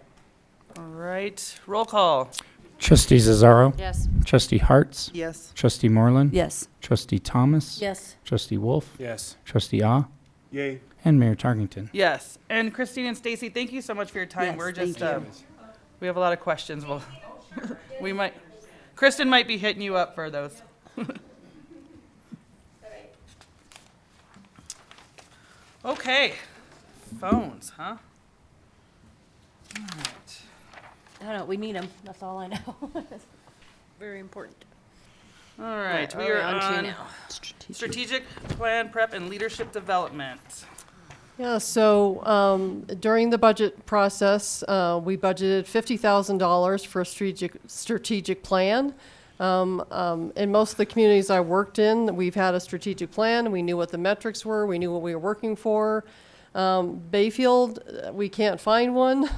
Speaker 5: All right, roll call.
Speaker 6: Trustee Zazzaro.
Speaker 1: Yes.
Speaker 6: Trustee Hartz.
Speaker 2: Yes.
Speaker 6: Trustee Moreland.
Speaker 11: Yes.
Speaker 6: Trustee Thomas.
Speaker 1: Yes.
Speaker 6: Trustee Wolf.
Speaker 9: Yes.
Speaker 6: Trustee Ah.
Speaker 9: Yay.
Speaker 6: And Mayor Tarkington.
Speaker 5: Yes, and Christine and Stacy, thank you so much for your time.
Speaker 11: Yes,
Speaker 5: We're just,
Speaker 11: thank you.
Speaker 5: we have a lot of questions. Well, we might, Kristen might be hitting you up for those. Okay, phones, huh? All right.
Speaker 1: I don't know, we need them, that's all I know. Very important.
Speaker 5: All right, we
Speaker 1: Where
Speaker 5: are
Speaker 1: we on to
Speaker 5: on
Speaker 1: now?
Speaker 5: strategic plan prep and leadership development.
Speaker 8: Yeah, so during the budget process, we budgeted $50,000 for a strategic plan. In most of the communities I worked in, we've had a strategic plan. We knew what the metrics were. We knew what we were working for. Bayfield, we can't find one.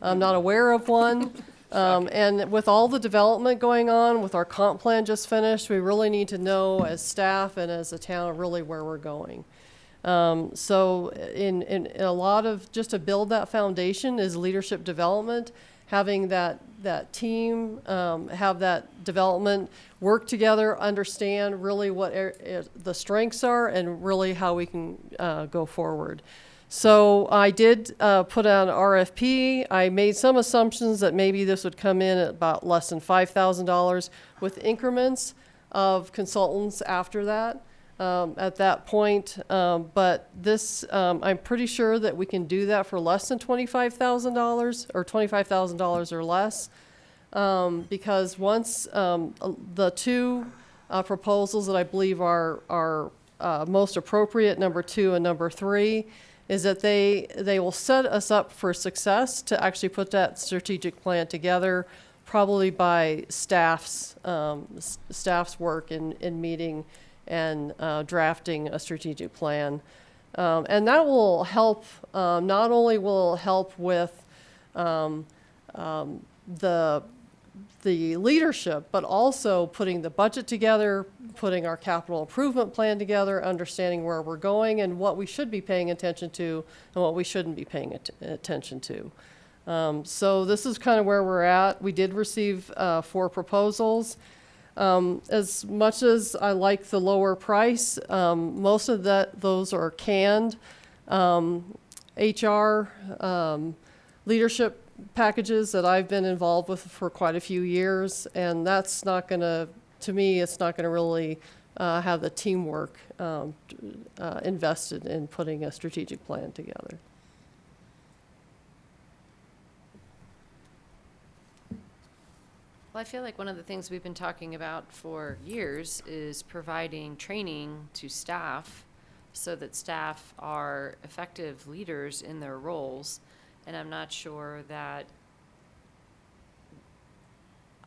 Speaker 8: I'm not aware of one. And with all the development going on, with our comp plan just finished, we really need to know as staff and as a town really where we're going. So in a lot of, just to build that foundation is leadership development, having that team, have that development, work together, understand really what the strengths are and really how we can go forward. So I did put out an RFP. I made some assumptions that maybe this would come in at about less than $5,000 with increments of consultants after that. At that point, but this, I'm pretty sure that we can do that for less than $25,000 or $25,000 or less, because once the two proposals that I believe are most appropriate, number 2 and number 3, is that they will set us up for success to actually put that strategic plan together, probably by staff's work in meeting and drafting a strategic plan. And that will help, not only will it help with the leadership, but also putting the budget together, putting our capital improvement plan together, understanding where we're going and what we should be paying attention to and what we shouldn't be paying attention to. So this is kind of where we're at. We did receive 4 proposals. As much as I like the lower price, most of those are canned. HR, leadership packages that I've been involved with for quite a few years, and that's not gonna, to me, it's not gonna really have the teamwork invested in putting a strategic plan together.
Speaker 3: Well, I feel like one of the things we've been talking about for years is providing training to staff so that staff are effective leaders in their roles. And I'm not sure that,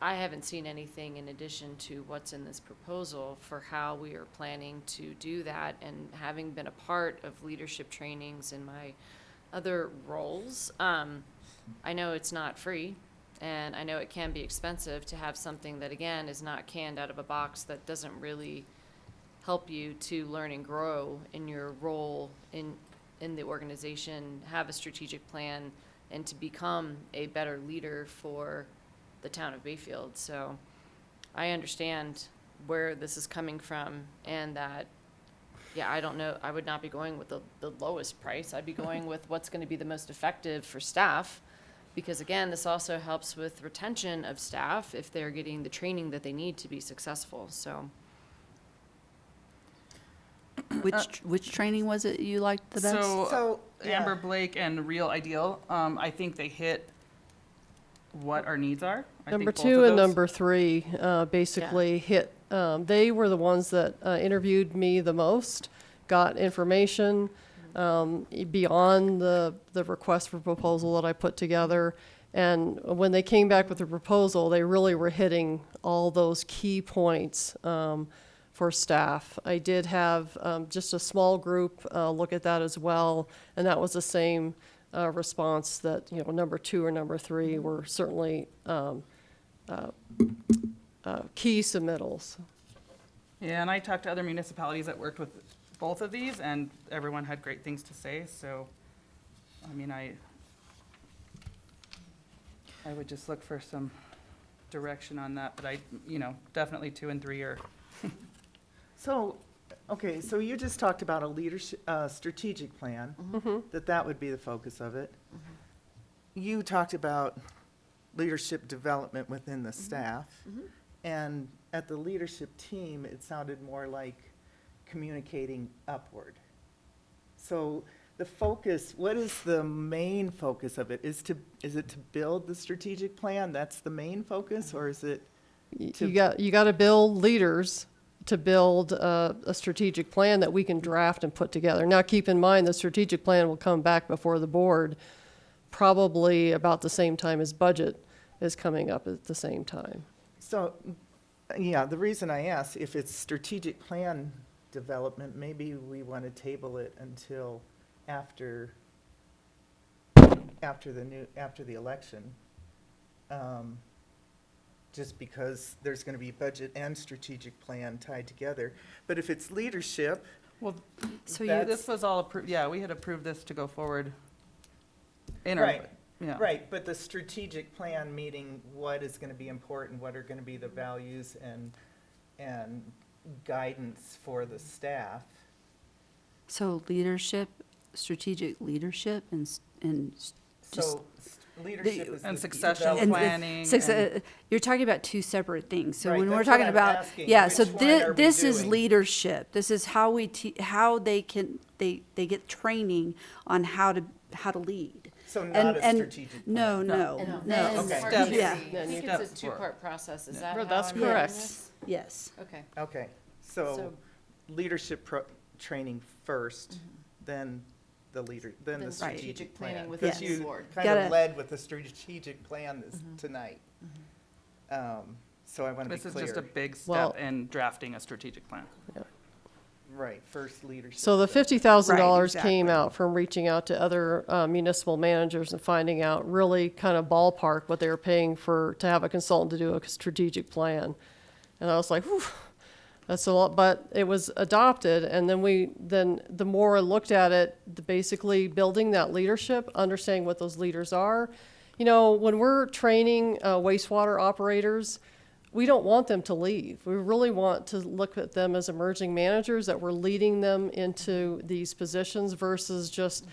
Speaker 3: I haven't seen anything in addition to what's in this proposal for how we are planning to do that. And having been a part of leadership trainings in my other roles, I know it's not free. And I know it can be expensive to have something that, again, is not canned out of a box, that doesn't really help you to learn and grow in your role in the organization, have a strategic plan, and to become a better leader for the town of Bayfield. So I understand where this is coming from, and that, yeah, I don't know, I would not be going with the lowest price. I'd be going with what's going to be the most effective for staff. Because again, this also helps with retention of staff if they're getting the training that they need to be successful, so.
Speaker 11: Which training was it you liked the best?
Speaker 5: So
Speaker 2: yeah.
Speaker 5: Amber Blake and Real Ideal, I think they hit what our needs are. I
Speaker 8: Number
Speaker 5: think both
Speaker 8: two
Speaker 5: of
Speaker 8: and
Speaker 5: those-
Speaker 8: number three basically hit, they were the ones that interviewed me the most, got information beyond the request for proposal that I put together. And when they came back with the proposal, they really were hitting all those key points for staff. I did have just a small group look at that as well, and that was the same response that, number two or number three were certainly key submittals.
Speaker 5: Yeah, and I talked to other municipalities that worked with both of these, and everyone had great things to say, so, I mean, I would just look for some direction on that, but definitely 2 and 3 are.
Speaker 2: So, okay, so you just talked about a leadership, strategic plan, that would be the focus of it. You talked about leadership development within the staff, and at the leadership team, it sounded more like communicating upward. So the focus, what is the main focus of it? Is it to build the strategic plan? That's the main focus, or is it?
Speaker 8: You got to build leaders to build a strategic plan that we can draft and put together. Now, keep in mind, the strategic plan will come back before the board probably about the same time as budget is coming up at the same time.
Speaker 2: So, yeah, the reason I asked, if it's strategic plan development, maybe we want to table it until after the election. Just because there's going to be budget and strategic plan tied together. But if it's leadership,
Speaker 5: Well,
Speaker 11: So
Speaker 5: this was all approved, yeah, we had approved this to go forward in our,
Speaker 2: right,
Speaker 5: yeah.
Speaker 2: right, but the strategic plan meeting what is going to be important, what are going to be the values and guidance for the staff.
Speaker 11: So leadership, strategic leadership, and just.
Speaker 2: So leadership is
Speaker 5: And
Speaker 2: the
Speaker 5: succession
Speaker 2: development.
Speaker 5: planning.
Speaker 11: You're talking about two separate things. So
Speaker 2: Right,
Speaker 11: when we're
Speaker 2: that's what
Speaker 11: talking
Speaker 2: I'm
Speaker 11: about,
Speaker 2: asking.
Speaker 11: yeah,
Speaker 2: Which
Speaker 11: so
Speaker 2: one are we
Speaker 11: this is
Speaker 2: doing?
Speaker 11: leadership. This is how how they get training on how to lead.
Speaker 2: So not a
Speaker 11: And
Speaker 2: strategic plan.
Speaker 11: no.
Speaker 2: Okay.
Speaker 3: Part
Speaker 11: Yeah.
Speaker 3: three. I think it's a two-part process, is that how
Speaker 8: That's
Speaker 3: I'm reading
Speaker 8: correct.
Speaker 3: this?
Speaker 11: Yes.
Speaker 3: Okay.
Speaker 2: Okay, so
Speaker 3: So-
Speaker 2: leadership training first, then the
Speaker 3: Then
Speaker 2: the
Speaker 3: strategic
Speaker 2: strategic
Speaker 3: planning
Speaker 2: plan.
Speaker 3: within
Speaker 2: Because
Speaker 3: the
Speaker 2: you
Speaker 3: board.
Speaker 2: kind
Speaker 11: Gotta-
Speaker 2: of led with the strategic plan tonight. So I want to be
Speaker 5: This is
Speaker 2: clear.
Speaker 5: just a big
Speaker 8: Well-
Speaker 5: step in drafting a strategic plan.
Speaker 2: Right, first leadership.
Speaker 8: So the
Speaker 2: step.
Speaker 8: $50,000
Speaker 11: Right,
Speaker 8: came
Speaker 11: exactly.
Speaker 8: out from reaching out to other municipal managers and finding out really kind of ballpark what they were paying to have a consultant to do a strategic plan. And I was like, whew, that's a lot, but it was adopted. And then the more I looked at it, basically building that leadership, understanding what those leaders are. When we're training wastewater operators, we don't want them to leave. We really want to look at them as emerging managers, that we're leading them into these positions versus just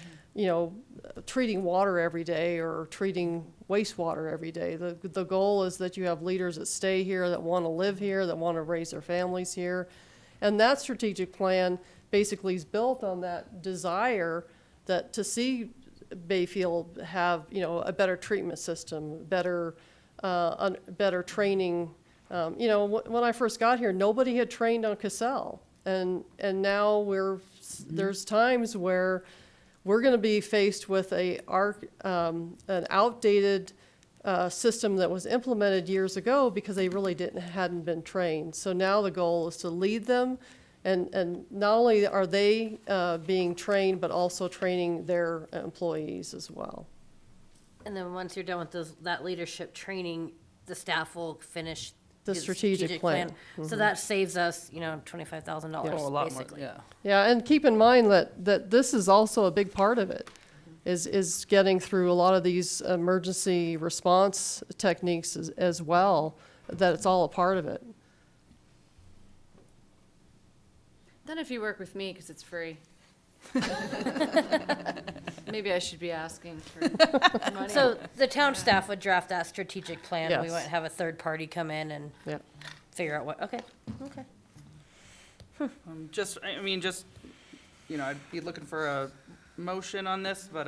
Speaker 8: treating water every day or treating wastewater every day. The goal is that you have leaders that stay here, that want to live here, that want to raise their families here. And that strategic plan basically is built on that desire that to see Bayfield have, a better treatment system, better training. When I first got here, nobody had trained on Cassell. And now there's times where we're going to be faced with an outdated system that was implemented years ago because they really hadn't been trained. So now the goal is to lead them, and not only are they being trained, but also training their employees as well.
Speaker 1: And then once you're done with that leadership training, the staff will finish
Speaker 8: The strategic plan.
Speaker 1: So that saves us, $25,000
Speaker 8: Yes.
Speaker 5: Oh, a lot
Speaker 1: basically.
Speaker 5: more, yeah.
Speaker 8: Yeah, and keep in mind that this is also a big part of it, is getting through a lot of these emergency response techniques as well, that it's all a part of it.
Speaker 3: Then if you work with me, because it's free. Maybe I should be asking for money.
Speaker 1: So the town staff would draft that strategic plan. We
Speaker 8: Yes.
Speaker 1: wouldn't have a third party come in and
Speaker 8: Yeah.
Speaker 1: figure out okay.
Speaker 5: I'd be looking for a motion on this, but,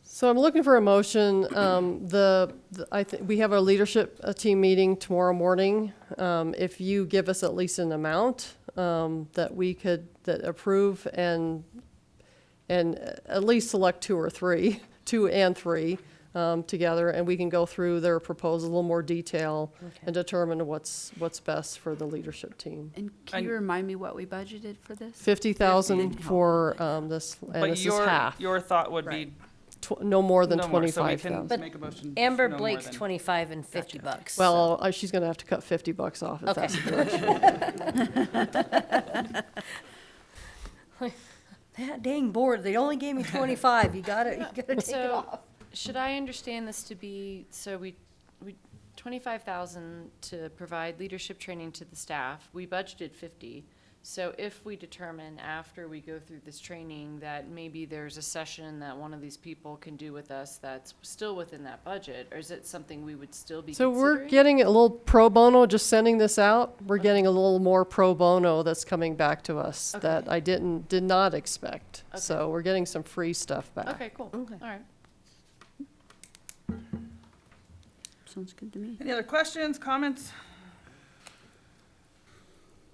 Speaker 8: So I'm looking for a motion. I think we have a leadership team meeting tomorrow morning. If you give us at least an amount that we could approve and at least select two and three together, and we can go through their proposal in a little more detail and determine what's best for the leadership team.
Speaker 11: And can you remind me what we budgeted for this?
Speaker 8: 50,000 for this, and
Speaker 5: but
Speaker 8: this is half.
Speaker 5: your thought would be
Speaker 8: No more than
Speaker 5: no more, so we
Speaker 8: 25,000.
Speaker 5: can make a motion.
Speaker 1: Amber
Speaker 5: no more
Speaker 1: Blake's
Speaker 5: than-
Speaker 1: 25 and $50.
Speaker 8: Well, she's gonna have to cut $50 off if
Speaker 1: Okay.
Speaker 8: that's the direction.
Speaker 1: That dang board, they only gave me 25. You gotta take it
Speaker 3: So,
Speaker 1: off.
Speaker 3: should I understand this to be, so we 25,000 to provide leadership training to the staff, we budgeted 50. So if we determine after we go through this training that maybe there's a session that one of these people can do with us that's still within that budget, or is it something we would still be
Speaker 8: So
Speaker 3: considering?
Speaker 8: we're getting a little pro bono, just sending this out. We're getting a little more pro bono that's coming back to us that I did not expect.
Speaker 3: Okay.
Speaker 8: So we're getting some free stuff back.
Speaker 3: Okay, cool. All right.
Speaker 11: Sounds good to me.
Speaker 5: Any other questions, comments?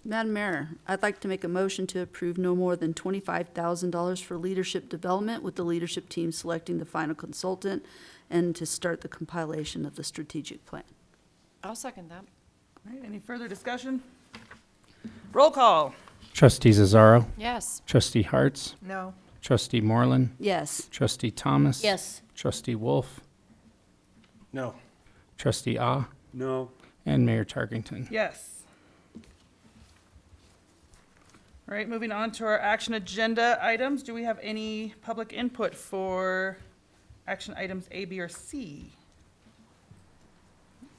Speaker 11: Madam Mayor, I'd like to make a motion to approve no more than $25,000 for leadership development, with the leadership team selecting the final consultant, and to start the compilation of the strategic plan.
Speaker 3: I'll second that.
Speaker 5: All right, any further discussion? Roll call.
Speaker 6: Trustee Zazzaro.
Speaker 3: Yes.
Speaker 6: Trustee Hartz.
Speaker 2: No.
Speaker 6: Trustee Moreland.
Speaker 11: Yes.
Speaker 6: Trustee Thomas.
Speaker 1: Yes.
Speaker 6: Trustee Wolf.
Speaker 9: No.
Speaker 6: Trustee Ah.
Speaker 9: No.
Speaker 6: And Mayor Tarkington.
Speaker 5: Yes. All right, moving on to our action agenda items. Do we have any public input for action items A, B, or C?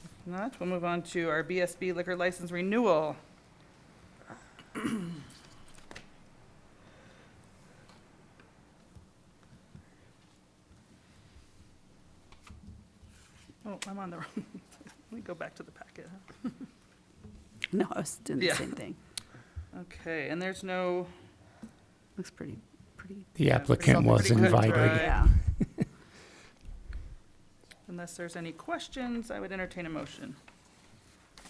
Speaker 5: If not, we'll move on to our BSB liquor license renewal. Oh, I'm on the wrong, let me go back to the packet. Huh?
Speaker 11: No, I was doing the
Speaker 5: Yeah.
Speaker 11: same thing.
Speaker 5: Okay, and there's no,
Speaker 11: Looks pretty.
Speaker 6: The
Speaker 5: Yeah,
Speaker 6: applicant was
Speaker 5: pretty good,
Speaker 6: invited.
Speaker 5: right?
Speaker 11: Yeah.
Speaker 5: unless there's any questions, I would entertain a motion.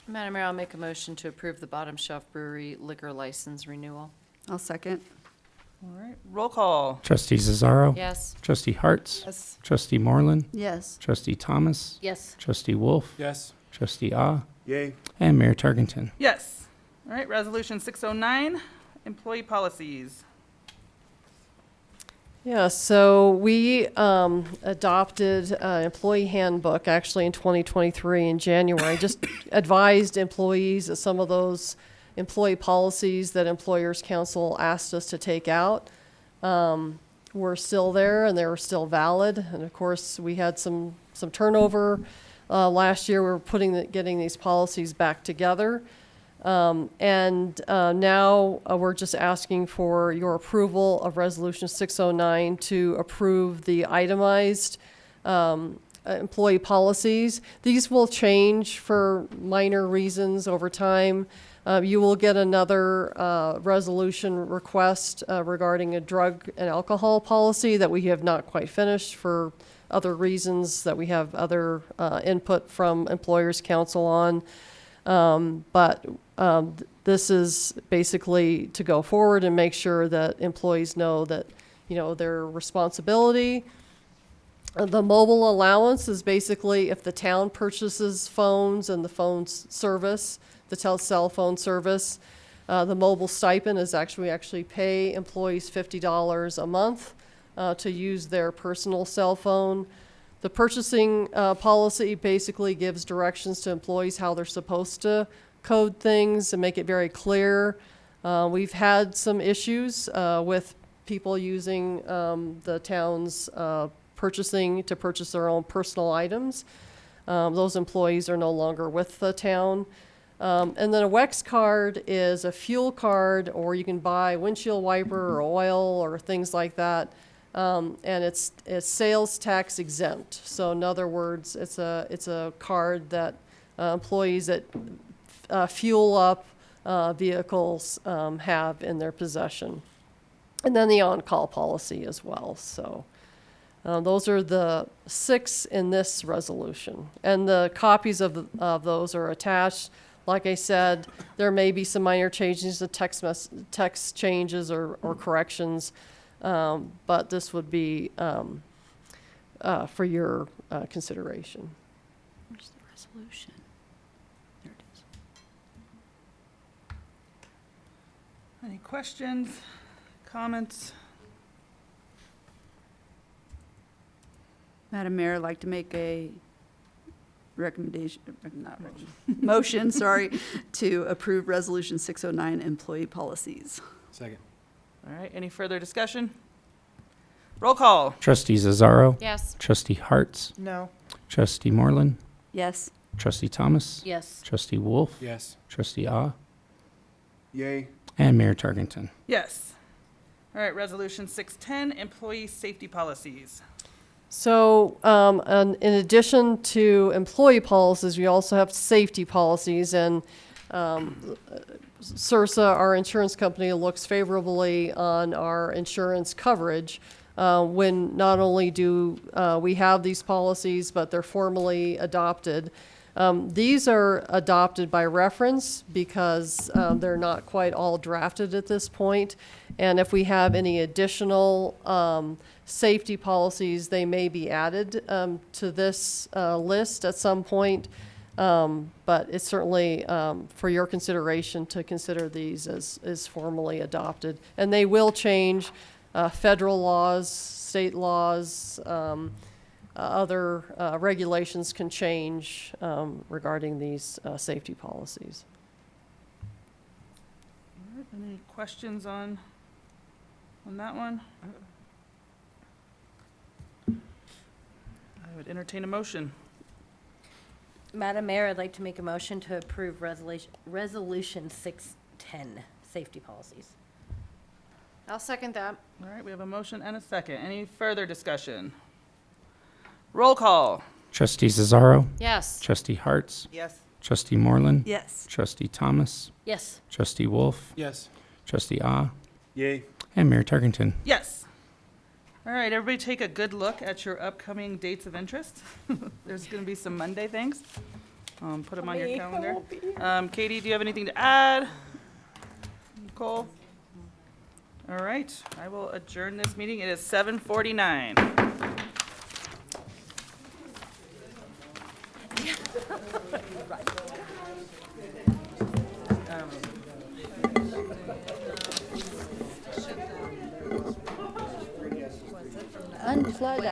Speaker 3: Madam Mayor, I'll make a motion to approve the Bottom Shelf Brewery liquor license renewal.
Speaker 11: I'll second.
Speaker 5: All right, roll call.
Speaker 6: Trustee Zazzaro.
Speaker 3: Yes.
Speaker 6: Trustee Hartz.
Speaker 5: Yes.
Speaker 6: Trustee Moreland.
Speaker 11: Yes.
Speaker 6: Trustee Thomas.
Speaker 1: Yes.
Speaker 6: Trustee Wolf.
Speaker 9: Yes.
Speaker 6: Trustee Ah.
Speaker 9: Yay.
Speaker 6: And Mayor Tarkington.
Speaker 5: Yes. All right, resolution 609, employee policies.
Speaker 8: Yeah, so we adopted an employee handbook actually in 2023 in January. Just advised employees that some of those employee policies that Employers Council asked us to take out were still there and they were still valid. And of course, we had some turnover last year. We were getting these policies back together. Now we're just asking for your approval of Resolution 609 to approve the itemized employee policies. These will change for minor reasons over time. You will get another resolution request regarding a drug and alcohol policy that we have not quite finished for other reasons that we have other input from Employers Council on. This is basically to go forward and make sure that employees know that, their responsibility. The mobile allowance is basically if the town purchases phones and the phone service, the cell phone service. The mobile stipend is we actually pay employees $50 a month to use their personal cell phone. The purchasing policy basically gives directions to employees how they're supposed to code things and make it very clear. We've had some issues with people using the town's purchasing to purchase their own personal items. Those employees are no longer with the town. And then a WEX card is a fuel card, or you can buy windshield wiper or oil or things like that. And it's sales tax exempt. So in other words, it's a card that employees that fuel up vehicles have in their possession. And then the on-call policy as well. So those are the 6 in this resolution. And the copies of those are attached. Like I said, there may be some minor changes to text changes or corrections. But this would be for your consideration.
Speaker 11: Where's the resolution? There it is.
Speaker 5: Any questions, comments?
Speaker 11: Madam Mayor, I'd like to make a motion, to approve Resolution 609 employee policies.
Speaker 9: Second.
Speaker 5: All right, any further discussion? Roll call.
Speaker 6: Trustee Zazzaro.
Speaker 3: Yes.
Speaker 6: Trustee Hartz.
Speaker 2: No.
Speaker 6: Trustee Moreland.
Speaker 11: Yes.
Speaker 6: Trustee Thomas.
Speaker 1: Yes.
Speaker 6: Trustee Wolf.
Speaker 9: Yes.
Speaker 6: Trustee Ah.
Speaker 4: Yay.
Speaker 6: And Mayor Tarkenton.
Speaker 5: Yes. All right, Resolution 610, employee safety policies.
Speaker 8: So in addition to employee policies, we also have safety policies. And CIRSA, our insurance company, looks favorably on our insurance coverage when not only do we have these policies, but they're formally adopted. These are adopted by reference because they're not quite all drafted at this point. And if we have any additional safety policies, they may be added to this list at some point. But it's certainly for your consideration to consider these as formally adopted. And they will change federal laws, state laws, other regulations can change regarding these safety policies.
Speaker 5: All right, any questions on that one? I would entertain a motion.
Speaker 1: Madam Mayor, I'd like to make a motion to approve Resolution 610, safety policies.
Speaker 3: I'll second that.
Speaker 5: All right, we have a motion and a second. Any further discussion? Roll call.
Speaker 6: Trustee Zazzaro.
Speaker 3: Yes.
Speaker 6: Trustee Hartz.
Speaker 2: Yes.
Speaker 6: Trustee Moreland.
Speaker 11: Yes.
Speaker 6: Trustee Thomas.
Speaker 1: Yes.
Speaker 6: Trustee Wolf.
Speaker 9: Yes.
Speaker 6: Trustee Ah.
Speaker 4: Yay.
Speaker 6: And Mayor Tarkenton.
Speaker 5: Yes. All right, everybody take a good look at your upcoming dates of interest. There's going to be some Monday things. Put them on your calendar. Katie, do you have anything to add? Nicole? All right, I will adjourn this meeting. It is 7:49.
Speaker 1: Unplug